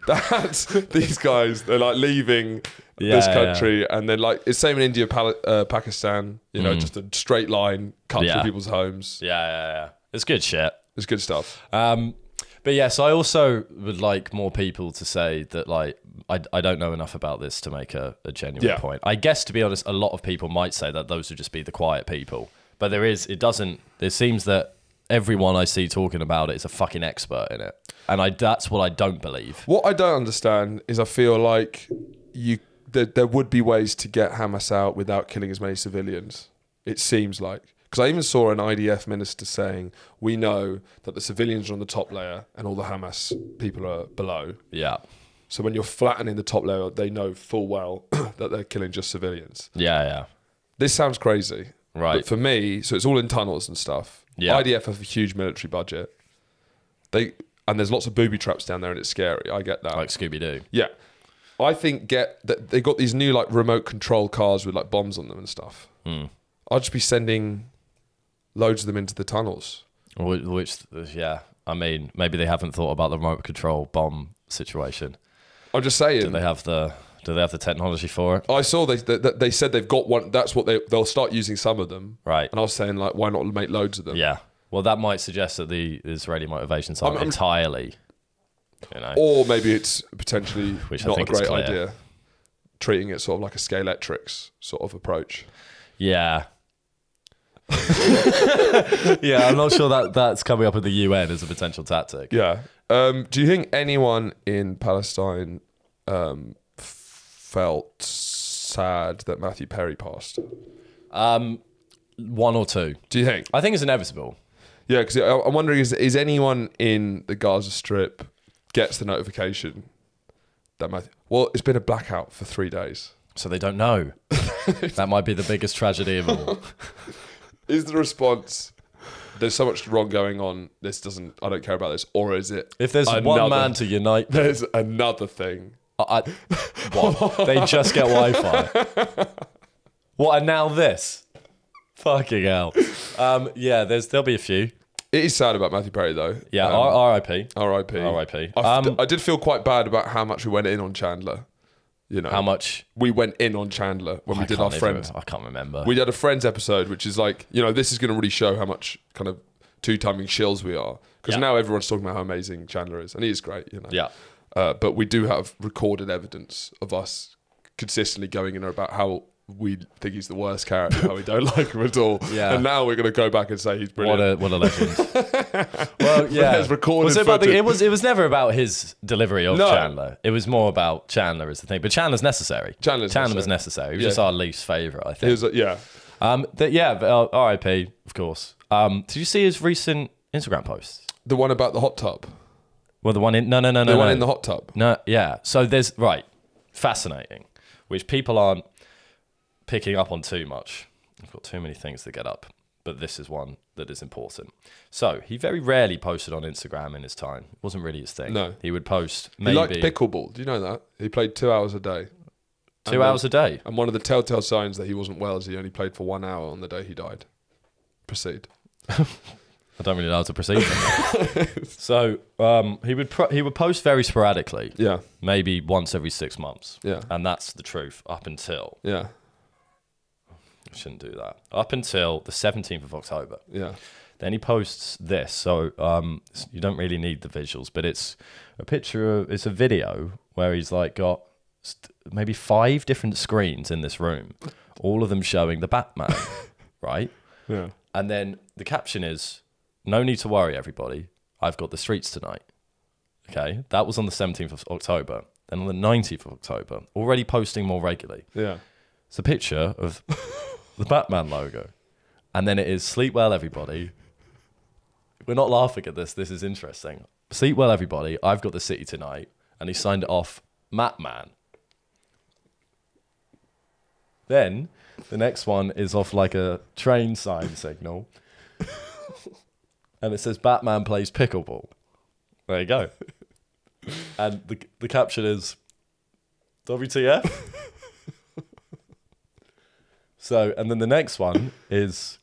that's these guys. They're like leaving this country, and then like it's same in India, Pakistan. Just a straight line cut through people's homes. Yeah. It's good shit. It's good stuff. But yes, I also would like more people to say that, like, I don't know enough about this to make a genuine point. I guess, to be honest, a lot of people might say that those would just be the quiet people. But it seems that everyone I see talking about it is a fucking expert in it. And that's what I don't believe. What I don't understand is I feel like there would be ways to get Hamas out without killing as many civilians. It seems like. Because I even saw an IDF minister saying, we know that the civilians are on the top layer and all the Hamas people are below. Yeah. So when you're flattening the top layer, they know full well that they're killing just civilians. Yeah. This sounds crazy. Right. But for me, so it's all in tunnels and stuff. Yeah. IDF have a huge military budget. And there's lots of booby traps down there and it's scary. I get that. Like Scooby-Doo. Yeah. I think they got these new like remote control cars with like bombs on them and stuff. I'll just be sending loads of them into the tunnels. I mean, maybe they haven't thought about the remote control bomb situation. I'm just saying. Do they have the technology for it? I saw they said they've got one. That's what they'll start using some of them. Right. And I was saying, like, why not make loads of them? Yeah. Well, that might suggest that the Israeli motivations aren't entirely, Or maybe it's potentially not a great clear. idea. Treating it sort of like a Scalextrics sort of approach. Yeah. Yeah, I'm not sure that's coming up in the UN as a potential tactic. Yeah. Do you think anyone in Palestine felt sad that Matthew Perry passed? One or two. Do you think? I think it's inevitable. Yeah, because I'm wondering, is anyone in the Gaza Strip gets the notification that Matthew... Well, it's been a blackout for 3 days. So they don't know. That might be the biggest tragedy of all. Is the response, there's so much wrong going on, I don't care about this, or is it... If there's one man to unite... There's another thing. What? They just get Wi-Fi. What, and now this? Fucking hell. There'll be a few. It is sad about Matthew Perry, though. Yeah, R.I.P. R.I.P. R.I.P. I did feel quite bad about how much we went in on Chandler. How much? We went in on Chandler when we did our Friends. I can't remember. We did a Friends episode, which is like, this is going to really show how much kind of two-timing shills we are. Because now everyone's talking about how amazing Chandler is. And he is great, Yeah. But we do have recorded evidence of us consistently going in about how we think he's the worst character, how we don't like him at all. Yeah. And now we're going to go back and say he's brilliant. What a legend. Well, yeah. There's recorded it was never about his delivery of Chandler. It was more about Chandler as the thing. But Chandler's necessary. Chandler was necessary. He was just our least favourite, I think. R.I.P. of course. Did you see his recent Instagram posts? The one about the hot tub? Well, the one in no, the one in the hot tub. No, yeah. So there's fascinating, which people aren't picking up on too much. I've got too many things to get up, but this is one that is important. So he very rarely posted on Instagram in his time. It wasn't really his thing. No, he would post. Maybe, he liked pickleball. Do you know that? He played 2 hours a day. 2 hours a day. And one of the telltale signs that he wasn't well is he only played for 1 hour on the day he died. Proceed. I don't really know how to proceed. So he would post very sporadically. Yeah. Maybe once every 6 months. Yeah. And that's the truth up until. Yeah. I shouldn't do that. Up until the 17th of October. Yeah. Then he posts this. So you don't really need the visuals, but it's a picture it's a video where he's like got maybe 5 different screens in this room, all of them showing the Batman, right? Yeah. And then the caption is, "No need to worry, everybody. I've got the streets tonight." Okay, that was on the 17th of October. Then on the 19th of October, already posting more regularly. Yeah. It's a picture of the Batman logo. And then it is, "Sleep well, everybody." We're not laughing at this. This is interesting. "Sleep well, everybody. I've got the city tonight." And he signed it off, "Matman." Then the next one is off like a train sign signal. And it says, "Batman plays pickleball." There you go. And the caption is, "WTF?" So, and then the next one is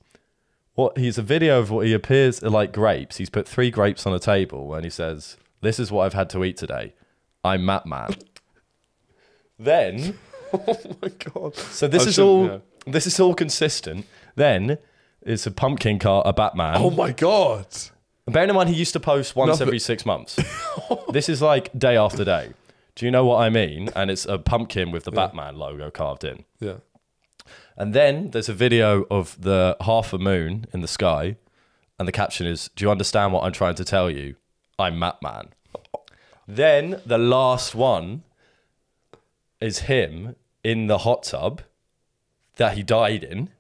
he's a video of what he appears like grapes. He's put 3 grapes on a table and he says, "This is what I've had to eat today. I'm Matman." Then, oh my God. So this is all consistent. Then it's a pumpkin cart, a Batman. Oh my God. And bearing in mind, he used to post once every 6 months. This is like day after day. Do you know what I mean? And it's a pumpkin with the Batman logo carved in. Yeah. And then there's a video of the half a moon in the sky. And the caption is, "Do you understand what I'm trying to tell you? I'm Matman." Then the last one is him in the hot tub that he died in.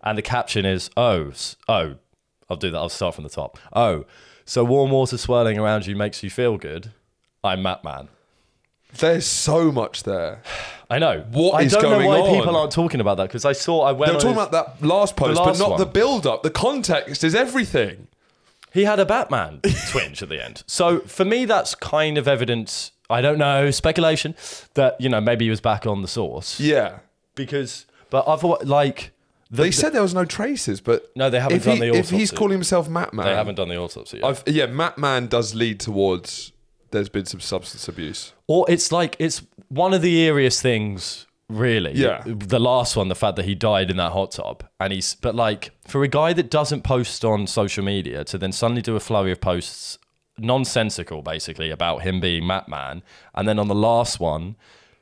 And the caption is, I'll do that. I'll start from the top. "Oh, so warm water swirling around you makes you feel good. I'm Matman." There's so much there. I know. What is going on? I don't know why people aren't talking about that, because I went They were talking about that last post, but not the build-up. The context is everything. He had a Batman twinge at the end. So for me, that's kind of evidence, I don't know, speculation, that, maybe he was back on the source. Yeah. But otherwise, like... They said there was no traces, but... No, they haven't done the autopsy. If he's calling himself Matman... They haven't done the autopsy yet. Matman does lead towards... There's been some substance abuse. Or it's one of the eeriest things, really. Yeah. The last one, the fact that he died in that hot tub. But like, for a guy that doesn't post on social media to then suddenly do a flurry of posts, nonsensical, basically, about him being Matman, and then on the last one,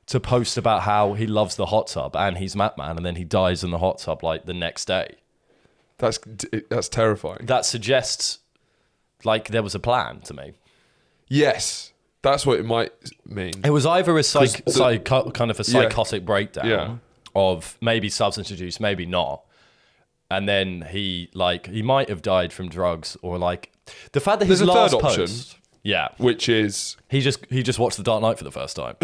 to post about how he loves the hot tub and he's Matman, and then he dies in the hot tub like the next day. That's terrifying. That suggests like there was a plan to me. Yes, that's what it might mean. It was either a kind of a psychotic breakdown of maybe substance abuse, maybe not, and then he might have died from drugs, or like the fact that his last post, which is he just watched The Dark Knight for the first time.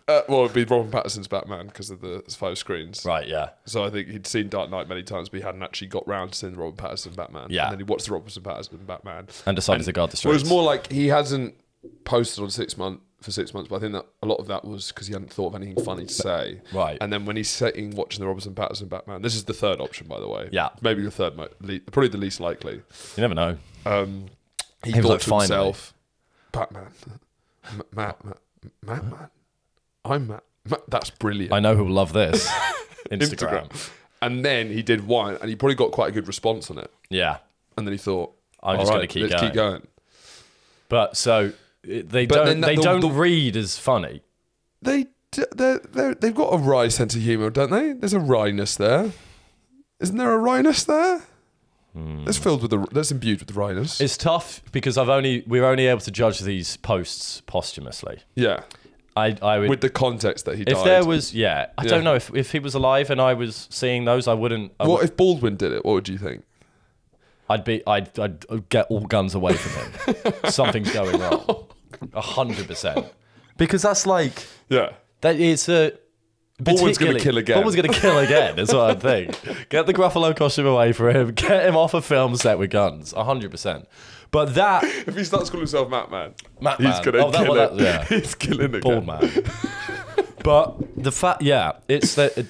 Well, it'd be Robert Pattinson's Batman because of the 5 screens. Right, yeah. So I think he'd seen Dark Knight many times, but he hadn't actually got round to seeing the Robert Pattinson Batman. Yeah. And then he watched the Robert Pattinson Batman. And decided to guard the streets. Well, it was more like he hasn't posted on 6 months, but I think that a lot of that was because he hadn't thought of anything funny to say. Right. And then when he's watching the Robert Pattinson Batman, this is the third option, by the way. Yeah. Maybe the third, probably the least likely. You never know. He thought to himself, Batman, Matman, I'm Matt. That's brilliant. I know who'll love this. Instagram. And then he did one, and he probably got quite a good response on it. Yeah. And then he thought, I'm just going to keep going. But so they don't read as funny. They've got a wry sense of humour, don't they? There's a wryness there. Isn't there a wryness there? That's imbued with the wryness. It's tough because we're only able to judge these posts posthumously. Yeah. I would, with the context that he died. If there was, I don't know if he was alive and I was seeing those, I wouldn't. What if Baldwin did it? What would you think? I'd get all guns away from him. Something's going wrong. 100%. Because that's like... Yeah. That it's a... Baldwin's going to kill again. Baldwin's going to kill again, is what I think. Get the Gruffalo costume away from him. Get him off a film set with guns. 100%. But that... If he starts calling himself Matman, he's going to kill it. Yeah. He's killing it. Bald man. But the fact... Yeah, it's that...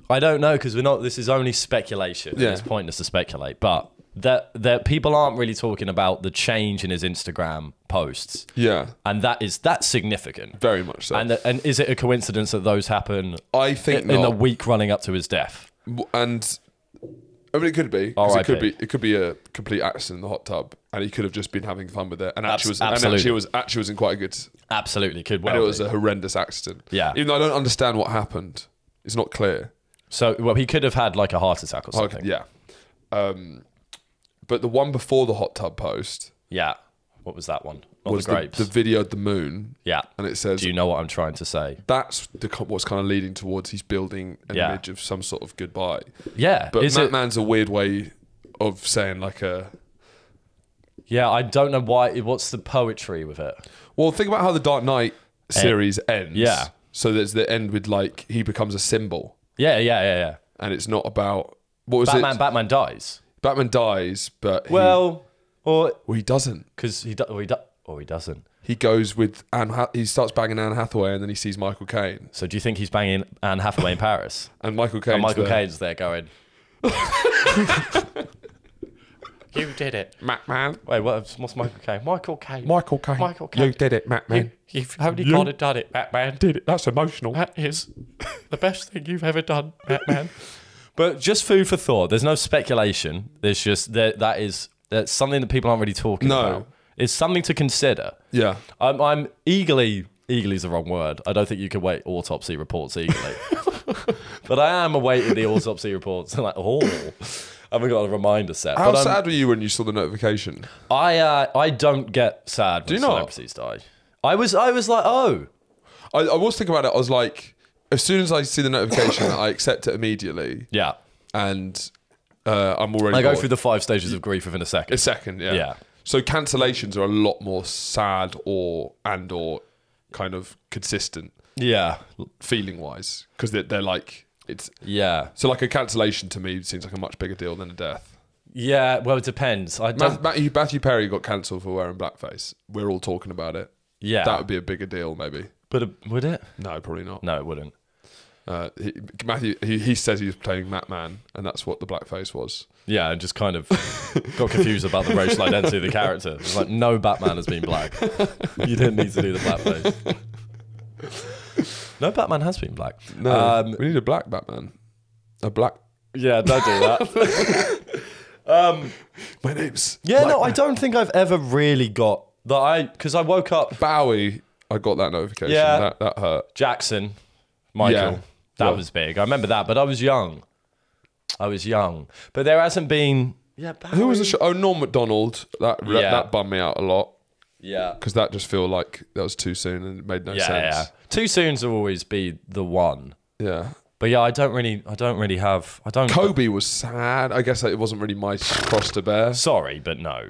I don't know, because we're not... This is only speculation. Yeah. It's pointless to speculate. But that people aren't really talking about the change in his Instagram posts. Yeah. And that's significant. Very much so. And is it a coincidence that those happen I think in the week running up to his death? And I mean, it could be. It could be a complete accident in the hot tub, and he could have just been having fun with it. And actually was in quite a good. Absolutely, could well. And it was a horrendous accident. Yeah. Even though I don't understand what happened, it's not clear. So, well, he could have had like a heart attack or something. Yeah. But the one before the hot tub post. Yeah. What was that one? Not was the grapes. The video of the moon. Yeah. And it says... Do you know what I'm trying to say? That's what's kind of leading towards he's building an image of some sort of goodbye. Yeah. But Matman's a weird way of saying like a... Yeah, I don't know why... What's the poetry with it? Well, think about how the Dark Knight series ends. Yeah. So there's the end with like, he becomes a symbol. Yeah. And it's not about... What was Batman, it? Batman dies. Batman dies, but he doesn't. Because he doesn't. He goes with he starts banging Anne Hathaway, and then he sees Michael Caine. So do you think he's banging Anne Hathaway in Paris? And Michael Caine's there going... You did it, Matman. Wait, what's Michael Caine? Michael Caine. You did it, Matman. You've only got it done it, Matman. Did it. That's emotional. That is the best thing you've ever done, Matman. But just food for thought. There's no speculation. There's just that's something that people aren't really talking about. It's something to consider. Yeah. I'm eagerly is the wrong word. I don't think you can wait autopsy reports eagerly. But I am awaiting the autopsy reports. Like, I haven't got a reminder set. How sad were you when you saw the notification? I don't get sad when celebrities die. I was like, oh. I was thinking about it. I was like, as soon as I see the notification, I accept it immediately. Yeah. And I'm already I go through the 5 stages of grief within a second. A second, yeah. Yeah. So cancellations are a lot more sad or kind of consistent. Yeah. Feeling wise. Because they're like... Yeah. So like a cancellation to me seems like a much bigger deal than a death. Yeah, well, it depends. Matthew Perry got cancelled for wearing blackface. We're all talking about it. Yeah. That would be a bigger deal, maybe. But would it? No, probably not. No, it wouldn't. He says he was playing Matman, and that's what the blackface was. Yeah, and just kind of got confused about the racial identity of the character. It was like, no Batman has been black. You didn't need to do the blackface. No Batman has been black. No, we need a black Batman. A black... Yeah, don't do that. My name's... Yeah, no, I don't think I've ever really got... Because I woke up... Bowie, I got that notification. Yeah. That hurt. Jackson, Michael. Yeah. That was big. I remember that, but I was young. But there hasn't been... Yeah, Bowie. Who was the show? Oh, Norm Macdonald. That bummed me out a lot. Yeah. Because that just feel like that was too soon and it made no sense. Yeah. Too soon will always be the one. Yeah. But yeah, I don't really have... Kobe was sad. I guess it wasn't really my cross to bear. Sorry, but no.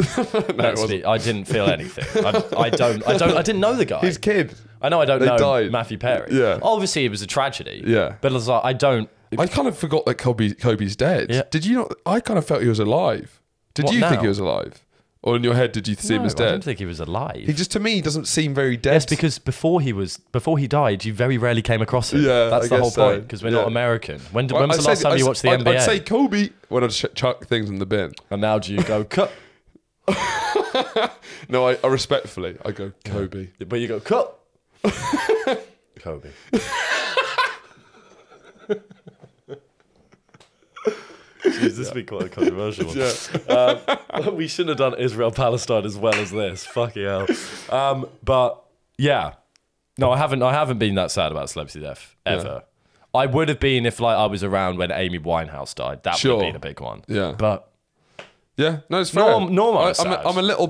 No, I didn't feel anything. I didn't know the guy. His kid. I know I don't know died. Matthew Perry. Yeah. Obviously, it was a tragedy. Yeah. But it's like, I kind of forgot that Kobe's dead. Yeah. Did you not? I kind of felt he was alive. Did you think he was alive? Or in your head, did you see him as dead? I didn't think he was alive. He just, to me, doesn't seem very dead. Yes, because before he died, you very rarely came across him. Yeah, that's the whole point, because we're not American. When was the last time you watched the NBA? I'd say Kobe when I'd chuck things in the bin. And now do you go, cut? No, I respectfully, I go, Kobe. Yeah. But you go, cut. Kobe. Jeez, this would be quite a controversial one. Yeah. We shouldn't have done Israel-Palestine as well as this. Fucking hell. But yeah. No, I haven't been that sad about celebrity death, ever. Yeah. I would have been if I was around when Amy Winehouse died. That would have been a big one. Yeah. But yeah, no, it's fair. Normal. I'm a little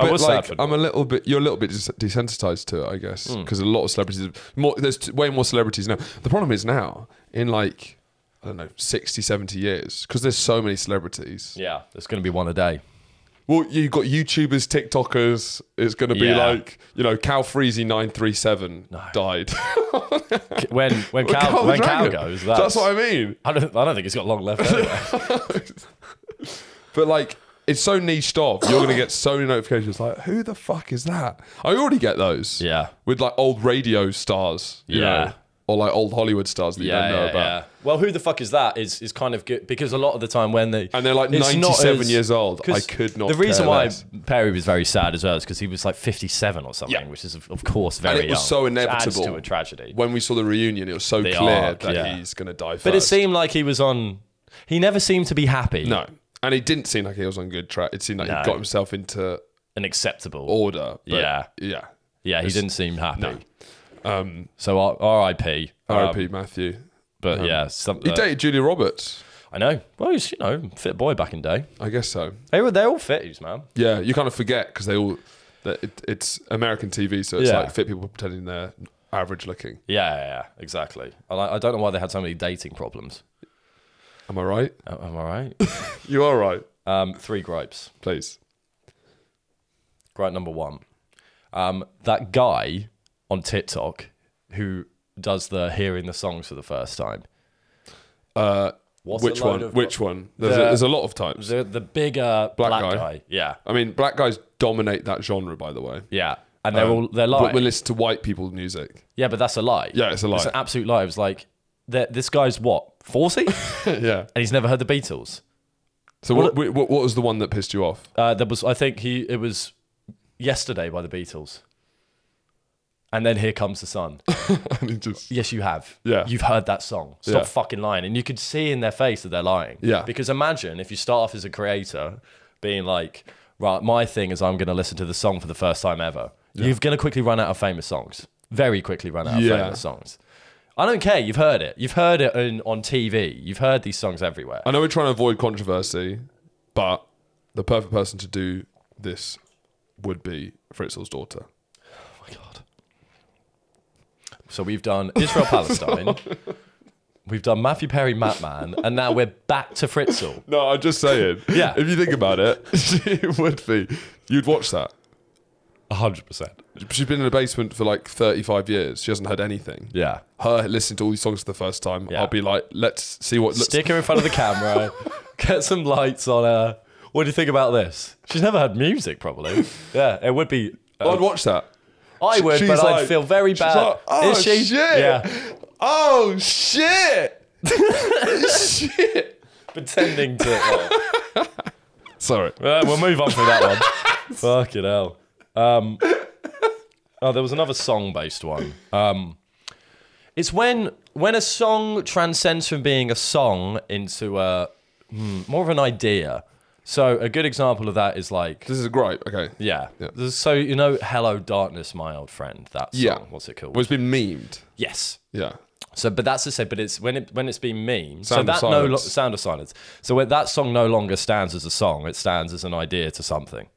bit you're a little bit desensitized to it, I guess. Because a lot of celebrities, there's way more celebrities now. The problem is now, in like, I don't know, 60, 70 years, because there's so many celebrities. Yeah, there's going to be one a day. Well, you've got YouTubers, TikTokers. It's going to be like, you know, Cal Freezy 937 died. when Cal goes, that's what I mean. I don't think he's got long left anyway. But like, it's so niched off. You're going to get so many notifications like, who the fuck is that? I already get those. Yeah. With like old radio stars. You know, or like old Hollywood stars that you don't know about. Yeah. Well, who the fuck is that is kind of good, because a lot of the time when they... And they're like 97 years old. I could not. The reason care why less. Perry was very sad as well is because he was like 57 or something, which is of course very young. And it was so inevitable. Adds to a tragedy. When we saw the reunion, it was so clear that he's going to die first. But it seemed like he was on... He never seemed to be happy. No. And he didn't seem like he was on good track. It seemed like he got himself into... an acceptable order. Yeah, he didn't seem happy. No. So R.I.P. R.I.P. Matthew. But he dated Julia Roberts. I know. Well, he's fit boy back in day. I guess so. They're all fitties, man. Yeah, you kind of forget because it's American TV, so it's like fit people pretending they're average looking. Yeah, exactly. I don't know why they had so many dating problems. Am I right? Am I right? You are right. 3 gripes, please. Gripe number 1. That guy on TikTok who does the hearing the songs for the first time. Which one? There's a lot of types. The bigger black guy. Yeah. I mean, black guys dominate that genre, by the way. Yeah. And they're lying. But we listen to white people's music. Yeah, but that's a lie. Yeah, it's a lie. It's an absolute lie. It was like, this guy's what, 40? Yeah. And he's never heard the Beatles. So what was the one that pissed you off? I think it was Yesterday by the Beatles. And then Here Comes the Sun. Yes, you have. Yeah. You've heard that song. Stop fucking lying. And you could see in their face that they're lying. Yeah. Because imagine if you start off as a creator being like, right, my thing is I'm going to listen to the song for the first time ever. Yeah. You're going to quickly run out of famous songs. Very quickly run out of famous songs. I don't care. You've heard it. You've heard it on TV. You've heard these songs everywhere. I know we're trying to avoid controversy, but the perfect person to do this would be Fritzl's daughter. Oh my God. So we've done Israel-Palestine. We've done Matthew Perry, Matman, and now we're back to Fritzl. No, I'm just saying. Yeah. If you think about it, it would be. You'd watch that. 100%. She's been in the basement for like 35 years. She hasn't heard anything. Yeah. Her listening to all these songs for the first time. Yeah. I'll be like, let's see what... Stick her in front of the camera. Get some lights on her. What do you think about this? She's never heard music, probably. Yeah, it would be... I'd watch that. I would, but I'd feel very bad. Like, oh, is she? Shit. Yeah. Oh, shit. Shit. Pretending to... Sorry. We'll move on from that one. Fucking hell. There was another song-based one. It's when a song transcends from being a song into more of an idea. So a good example of that is like... This is a gripe, okay. Yeah. So, Hello Darkness, My Old Friend, that song. Yeah. What's it called? Well, it's been memed. Yes. Yeah. So, but that's to say, but it's when it's been memed. Sound of Silence. Sound of Silence. So when that song no longer stands as a song, it stands as an idea to something.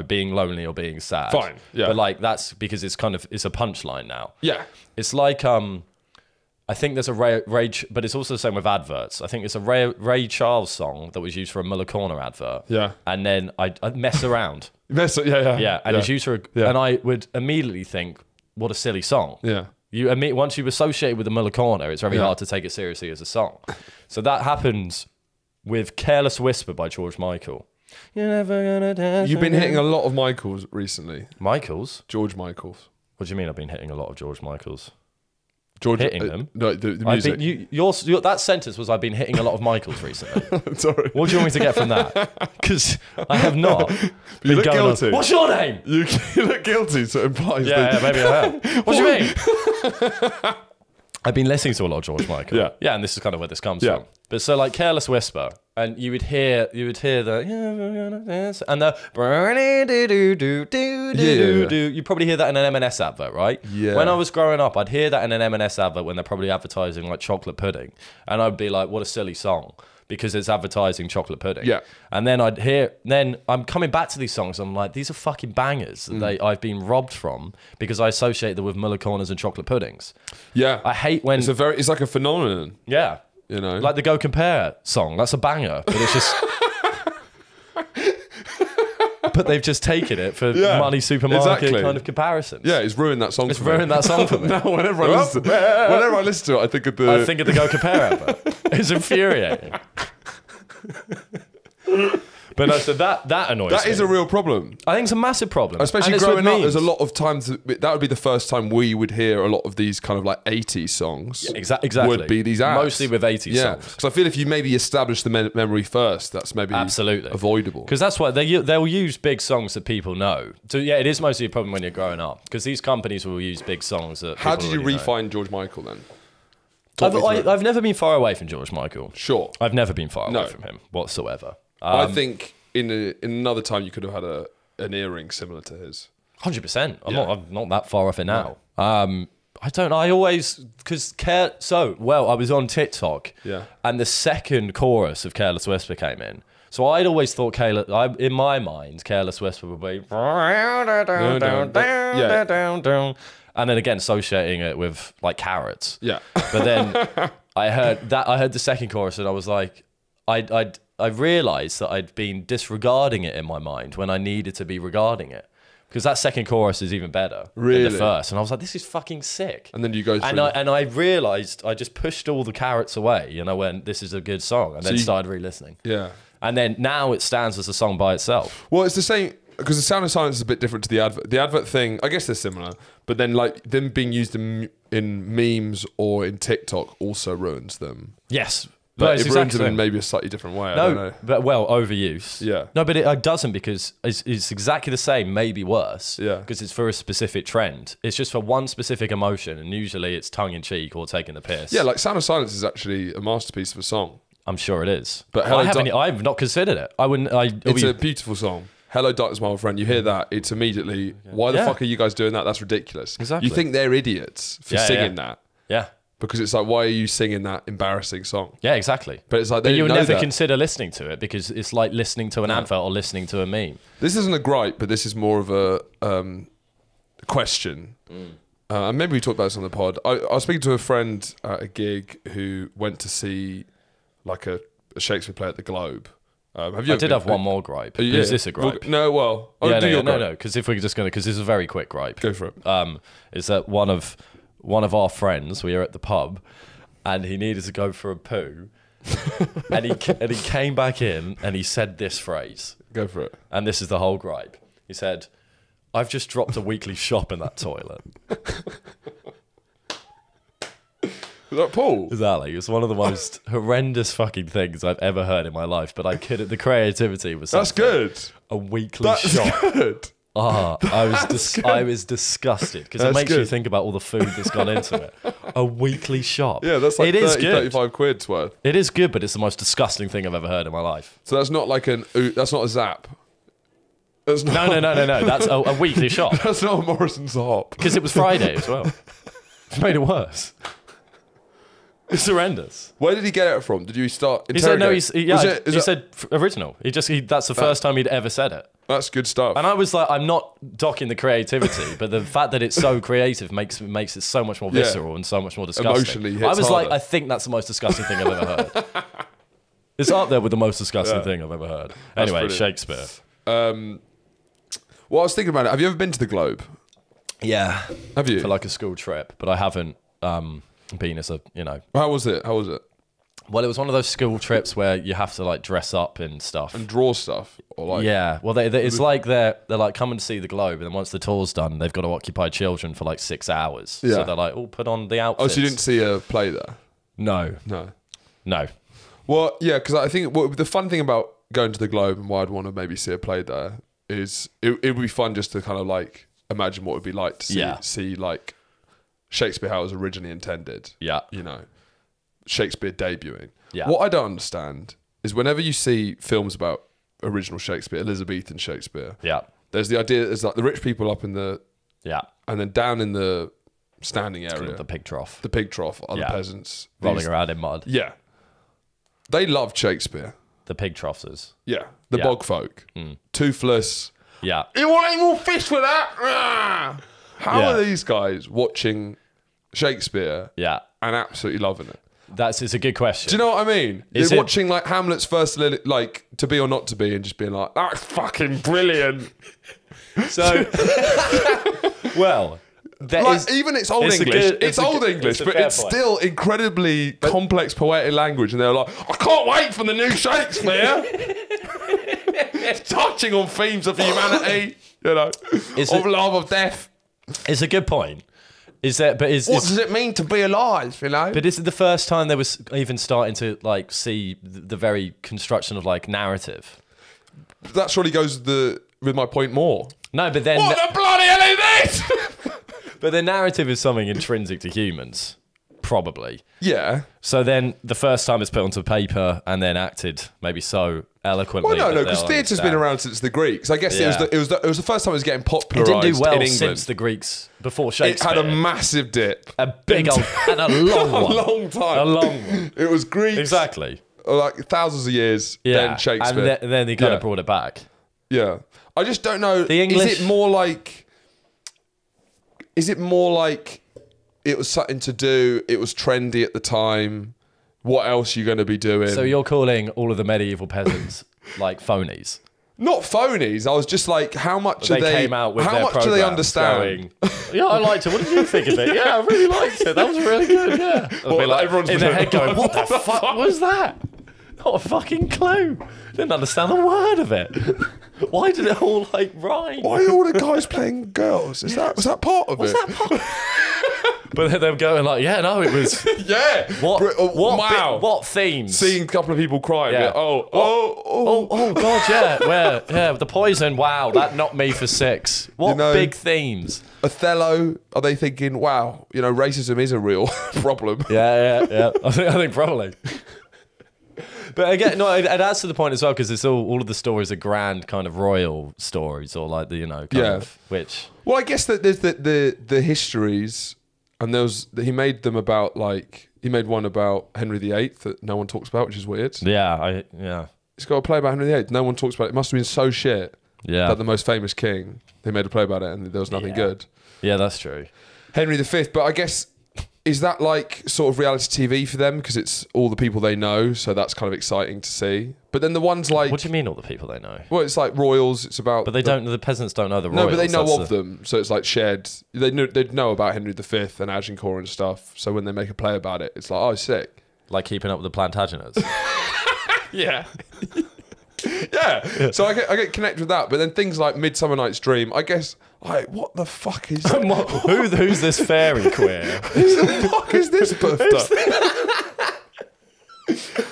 Being lonely or being sad. Fine. Yeah. But like that's because it's a punchline now. Yeah. It's like I think there's a Ray, but it's also the same with adverts. I think it's a Ray Charles song that was used for a Muller Corner advert. Yeah. And then I'd mess around. Yeah. And it's used for and I would immediately think, what a silly song. Yeah. Once you associate with the Muller Corner, it's very hard to take it seriously as a song. So that happens with Careless Whisper by George Michael. You're never gonna dance. You've been hitting a lot of Michaels recently. Michaels? George Michaels. What do you mean I've been hitting a lot of George Michaels? Hitting them? No, the music. That sentence was I've been hitting a lot of Michaels recently. Sorry. What do you want me to get from that? Because I have not. You look guilty. What's your name? You look guilty, so it implies that... maybe I have. What do you mean? I've been listening to a lot of George Michael. Yeah. Yeah, and this is kind of where this comes from. But so like Careless Whisper, and you would hear the and the you probably hear that in an M&S advert, right? Yeah. When I was growing up, I'd hear that in an M&S advert when they're probably advertising like chocolate pudding, and I'd be like, what a silly song. Because it's advertising chocolate pudding. Yeah. And then I'm coming back to these songs. I'm like, these are fucking bangers that I've been robbed from because I associate them with Muller Corners and chocolate puddings. Yeah. I hate when... It's like a phenomenon. Yeah. Like the Go Compare song. That's a banger. But it's just... but they've just taken it for money supermarket kind of comparisons. Yeah, it's ruined that song for me. It's ruined that song for me. Now, whenever I listen to it, I think of the Go Compare advert. It's infuriating. But no, so that annoys me. That is a real problem. I think it's a massive problem. Especially growing up, there's a lot of times that would be the first time we would hear a lot of these kind of like 80s songs. Yeah, exactly. Would be these ads. Mostly with 80s songs. Because I feel if you maybe establish the memory first, that's maybe avoidable. Because that's why they'll use big songs that people know. So yeah, it is mostly a problem when you're growing up. Because these companies will use big songs that people How did you refine George Michael then? I've never been far away from George Michael. Sure. I've never been far away from him whatsoever. I think in another time you could have had an earring similar to his. 100%. I'm not that far off it now. No. I always I was on TikTok. Yeah. And the second chorus of Careless Whisper came in. So I'd always thought in my mind, Careless Whisper would be and then again associating it with like carrots. Yeah. But then I heard the second chorus and I was like, I realised that I'd been disregarding it in my mind when I needed to be regarding it. Because that second chorus is even better than the first. And I was like, this is fucking sick. And then you go through... And I realised I just pushed all the carrots away, when this is a good song. And then started re-listening. Yeah. And then now it stands as a song by itself. Well, it's the same... Because the Sound of Silence is a bit different to the advert. The advert thing, I guess they're similar. But then like them being used in memes or in TikTok also ruins them. Yes. But it ruins them in maybe a slightly different way. I don't know. But overuse. Yeah. No, but it doesn't because it's exactly the same, maybe worse. Yeah. Because it's for a specific trend. It's just for one specific emotion, and usually it's tongue in cheek or taking the piss. Yeah, like Sound of Silence is actually a masterpiece of a song. I'm sure it is. But I've not considered it. I wouldn't. It's a beautiful song. Hello, Darkness, my old friend. You hear that? It's immediately. Why the fuck are you guys doing that? That's ridiculous. Exactly. You think they're idiots for singing that? Yeah. Because it's like, why are you singing that embarrassing song? Yeah, exactly. But it's like you would never consider listening to it because it's like listening to an advert or listening to a meme. This isn't a gripe, but this is more of a question. And maybe we talked about this on the pod. I was speaking to a friend at a gig who went to see like a Shakespeare play at the Globe. I did have one more gripe. Is this a gripe? No, because if we're just going to, because this is a very quick gripe. Go for it. Is that one of our friends, we were at the pub, and he needed to go for a poo, and he came back in and he said this phrase. Go for it. And this is the whole gripe. He said, "I've just dropped a weekly shop in that toilet." Is that Paul? Exactly. It's one of the most horrendous fucking things I've ever heard in my life, but I couldn't. The creativity was That's good. A weekly shop. That's good. I was disgusted because it makes you think about all the food that's gone into it. A weekly shop. Yeah, that's like 35 quid's worth. It is good, but it's the most disgusting thing I've ever heard in my life. So that's not like that's not a Zap. That's not, no. That's a weekly shop. That's not a Morrison's Hop. Because it was Friday as well. It made it worse. It's horrendous. Where did he get it from? Did you start interrogating? He said no. He said original. That's the first time he'd ever said it. That's good stuff. And I was like, I'm not docking the creativity, but the fact that it's so creative makes it so much more visceral and so much more disgusting. Emotionally hits I was harder. like, I think that's the most disgusting thing I've ever heard. It's up there with the most disgusting thing I've ever heard. Anyway, Shakespeare. Well, I was thinking about it. Have you ever been to the Globe? Yeah. Have you? For like a school trip, but I haven't been as a, How was it? Well, it was one of those school trips where you have to like dress up and stuff. And draw stuff? Or like... Yeah. Well, it's like they're like coming to see the Globe, and then once the tour's done, they've got to occupy children for like 6 hours. Yeah. So they're like, put on the outfits. Oh, so you didn't see a play there? No. Well, yeah, because I think the fun thing about going to the Globe and why I'd want to maybe see a play there is it would be fun just to kind of like imagine what it would be like to see like Shakespeare how it was originally intended. Yeah. Shakespeare debuting. Yeah. What I don't understand is whenever you see films about original Shakespeare, Elizabethan Shakespeare, there's the idea there's like the rich people up in the and then down in the standing area, the pig trough. The pig trough are the peasants rolling around in mud. Yeah. They loved Shakespeare. The pig troughs. Yeah. The bog folk. Toothless. Yeah. You want any more fish for that? How are these guys watching Shakespeare and absolutely loving it? it's a good question. Do you know what I mean? You're watching like Hamlet's first, like To Be or Not to Be, and just being like, that's fucking brilliant. So, well, even it's old English. It's old English, but it's still incredibly complex poetic language. And they're like, I can't wait for the new Shakespeare. Touching on themes of humanity, of love, of death. It's a good point. What does it mean to be alive? But is it the first time they was even starting to like see the very construction of like narrative? That surely goes with my point more. No, but then what the bloody hell is this? But the narrative is something intrinsic to humans, probably. Yeah. So then the first time it's put onto paper and then acted maybe so eloquently. Well, no, because theatre's been around since the Greeks. I guess it was the first time it was getting popularised in England. It didn't do well since the Greeks, before Shakespeare. It had a massive dip. A big old, and a long one. A long time. A long one. It was Greeks. Exactly. Like thousands of years, then Shakespeare. And then they kind of brought it back. Yeah. I just don't know. Is it more like it was something to do, it was trendy at the time, what else are you going to be doing? So you're calling all of the medieval peasants like phonies? Not phonies. I was just like, how much do they came out with how much do they understand? Yeah, I liked it. What did you think of it? Yeah, I really liked it. That was really good. Yeah. Well, like, everyone's in their head going, what the fuck was that? Not a fucking clue. Didn't understand a word of it. Why did it all like rhyme? Why are all the guys playing girls? Was that part of it? But then they're going like, yeah, no, it was. Yeah. What themes? Seeing a couple of people crying. Yeah. Oh, God, yeah. Yeah, the poison. Wow, that knocked me for 6. What big themes? Othello. Are they thinking, wow, racism is a real problem? Yeah. I think probably. But again, no, it adds to the point as well because it's all of the stories are grand kind of royal stories or like the kind of which. Well, I guess that there's the histories, and he made them about he made one about Henry VIII that no one talks about, which is weird. Yeah. He's got a play about Henry VIII. No one talks about it. It must have been so shit. Yeah. That the most famous king, they made a play about it, and there was nothing good. Yeah, that's true. Henry V, but I guess. Is that like sort of reality TV for them? Because it's all the people they know, so that's kind of exciting to see. But then the ones like... What do you mean all the people they know? Well, it's like royals, it's about... But the peasants don't know the royals. No, but they know of them, so it's like shared... They'd know about Henry V and Agincourt and stuff, so when they make a play about it, it's like, oh, sick. Like Keeping Up with the Plantagenets. Yeah. Yeah. So I get connected with that, but then things like Midsummer Night's Dream, I guess... Like, what the fuck is that? Who's this fairy queer? Who the fuck is this buffed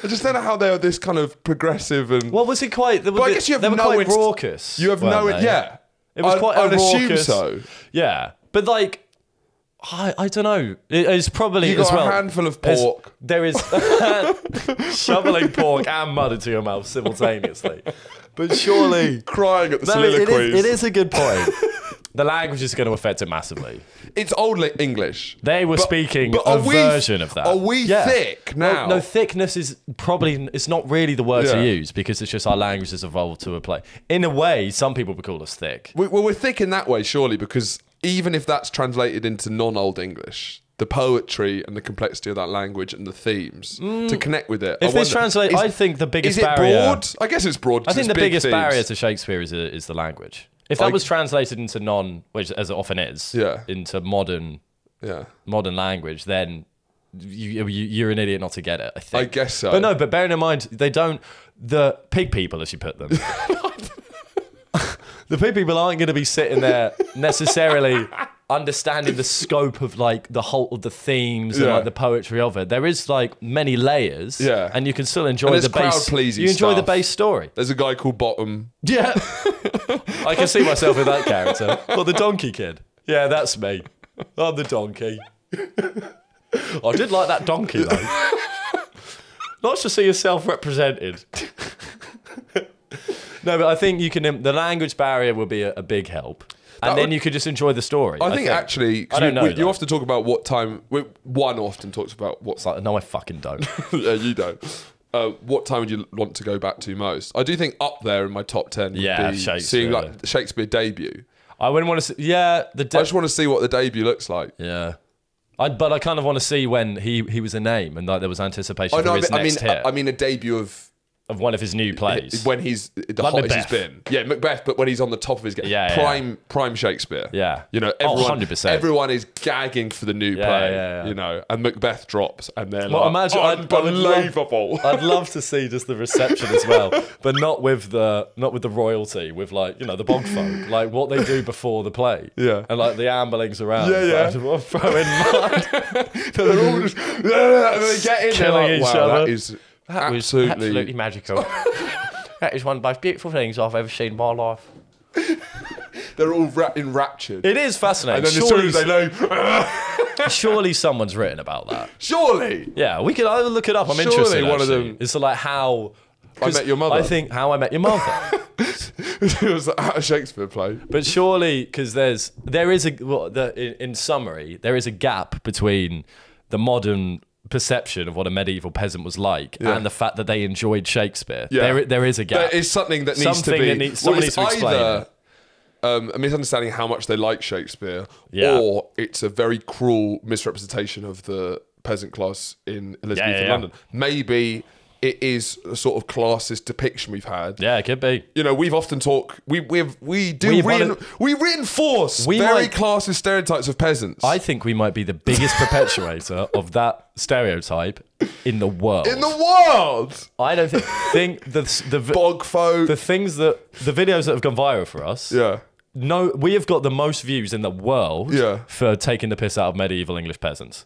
I just don't know how they're this kind of progressive and... Well, was it quite... But I guess you have they were quite raucous. You have yeah. It was quite a raucous... I'd assume so. Yeah. But like... I don't know. It's probably you as well. A handful of pork. There is shoveling pork and mud into your mouth simultaneously. But surely... Crying at the soliloquies. It is a good point. The language is going to affect it massively. It's old English. They were speaking a version of that. Are we thick now? Well, no, thickness is probably... It's not really the word to use because it's just our language has evolved to a play. In a way, some people would call us thick. We're thick in that way, surely, because even if that's translated into non-Old English... The poetry and the complexity of that language and the themes to connect with it. If this translates, I think the biggest barrier... Is it broad? I guess it's broad. I think the biggest barrier to Shakespeare is the language. If that was translated into which as it often is, into modern language, then you're an idiot not to get it, I think. I guess so. But no, but bearing in mind, they don't... The pig people, as you put them... The pig people aren't going to be sitting there necessarily... understanding the scope of like the whole of the themes and like the poetry of it. There is like many layers, and you can still enjoy the base. You enjoy the base story. There's a guy called Bottom. Yeah, I can see myself in that character. Or the donkey kid. Yeah, that's me. I'm the donkey. I did like that donkey though. Nice to see yourself represented. No, but I think you can. The language barrier will be a big help. And then you could just enjoy the story. I think actually... I don't know. You often talk about what time... One often talks about what's... Like, no, I fucking don't. Yeah, you don't. What time would you want to go back to most? I do think up there in my top 10 would be seeing like the Shakespeare debut. I wouldn't want to see... Yeah, I just want to see what the debut looks like. Yeah. But I kind of want to see when he was a name and like there was anticipation for his next hit. I mean, a debut of one of his new plays when he's the like hottest Macbeth. he's been. Yeah, Macbeth, but when he's on the top of his game. Prime Shakespeare. Yeah. You know, 100%. Everyone is gagging for the new play. You know, and Macbeth drops and they're imagine, unbelievable. I'd love to see just the reception as well, but not with the royalty, with like, you know, the bog folk, like what they do before the play. Yeah. And like the ambulings around. Yeah. Throwing mud. They're all just and they get in killing each other. That is absolutely magical. That is one of the most beautiful things I've ever seen in my life. They're all enraptured. It is fascinating. And then as soon as they know... Surely someone's written about that. Surely. Yeah, we could either look it up. I'm interested. One of them. It's like how... I Met Your Mother. I think How I Met Your Mother. It was a Shakespeare play. But surely, because in summary, there is a gap between the modern perception of what a medieval peasant was like and the fact that they enjoyed Shakespeare. Yeah. There is a gap. There is something that needs to be... Someone needs to explain it. A misunderstanding how much they like Shakespeare, or it's a very cruel misrepresentation of the peasant class in Elizabethan London. Maybe it is a sort of classist depiction we've had. Yeah, it could be. You know, we've often talked. We reinforce classist stereotypes of peasants. I think we might be the biggest perpetuator of that stereotype in the world. In the world, I don't think the bog folk, the videos that have gone viral for us. Yeah. No, we have got the most views in the world. For taking the piss out of medieval English peasants.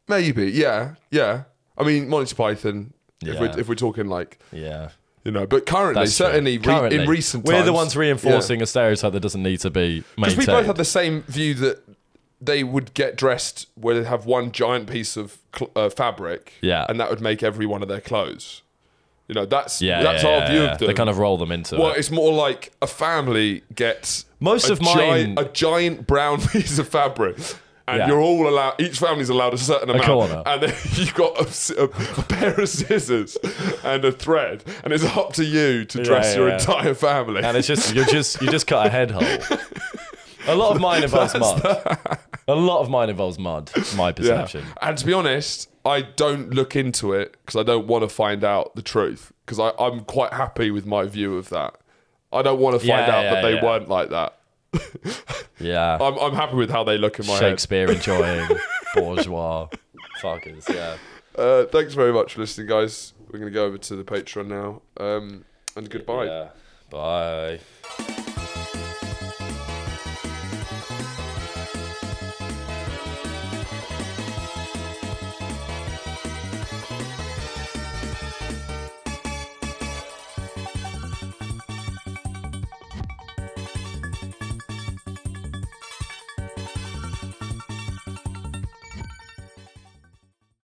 Maybe, yeah. I mean, Monty Python. If we're talking like, you know, but currently, in recent times, we're the ones reinforcing a stereotype that doesn't need to be maintained. Because we both had the same view that they would get dressed where they have one giant piece of fabric, and that would make every one of their clothes. You know, that's our view of them. They kind of roll them into it. It's more like a family gets a giant brown piece of fabric. And you're all allowed, each family's allowed a certain amount. And then you've got a pair of scissors and a thread. And it's up to you to dress your entire family. And it's just, you just cut a head hole. A lot of mine involves mud. A lot of mine involves mud, my perception. Yeah. And to be honest, I don't look into it because I don't want to find out the truth. Because I'm quite happy with my view of that. I don't want to find out that they weren't like that. Yeah, I'm happy with how they look in my Shakespeare head. Enjoying bourgeois fuckers. Yeah. Thanks very much for listening, guys. We're going to go over to the Patreon now. And goodbye. Yeah. Bye.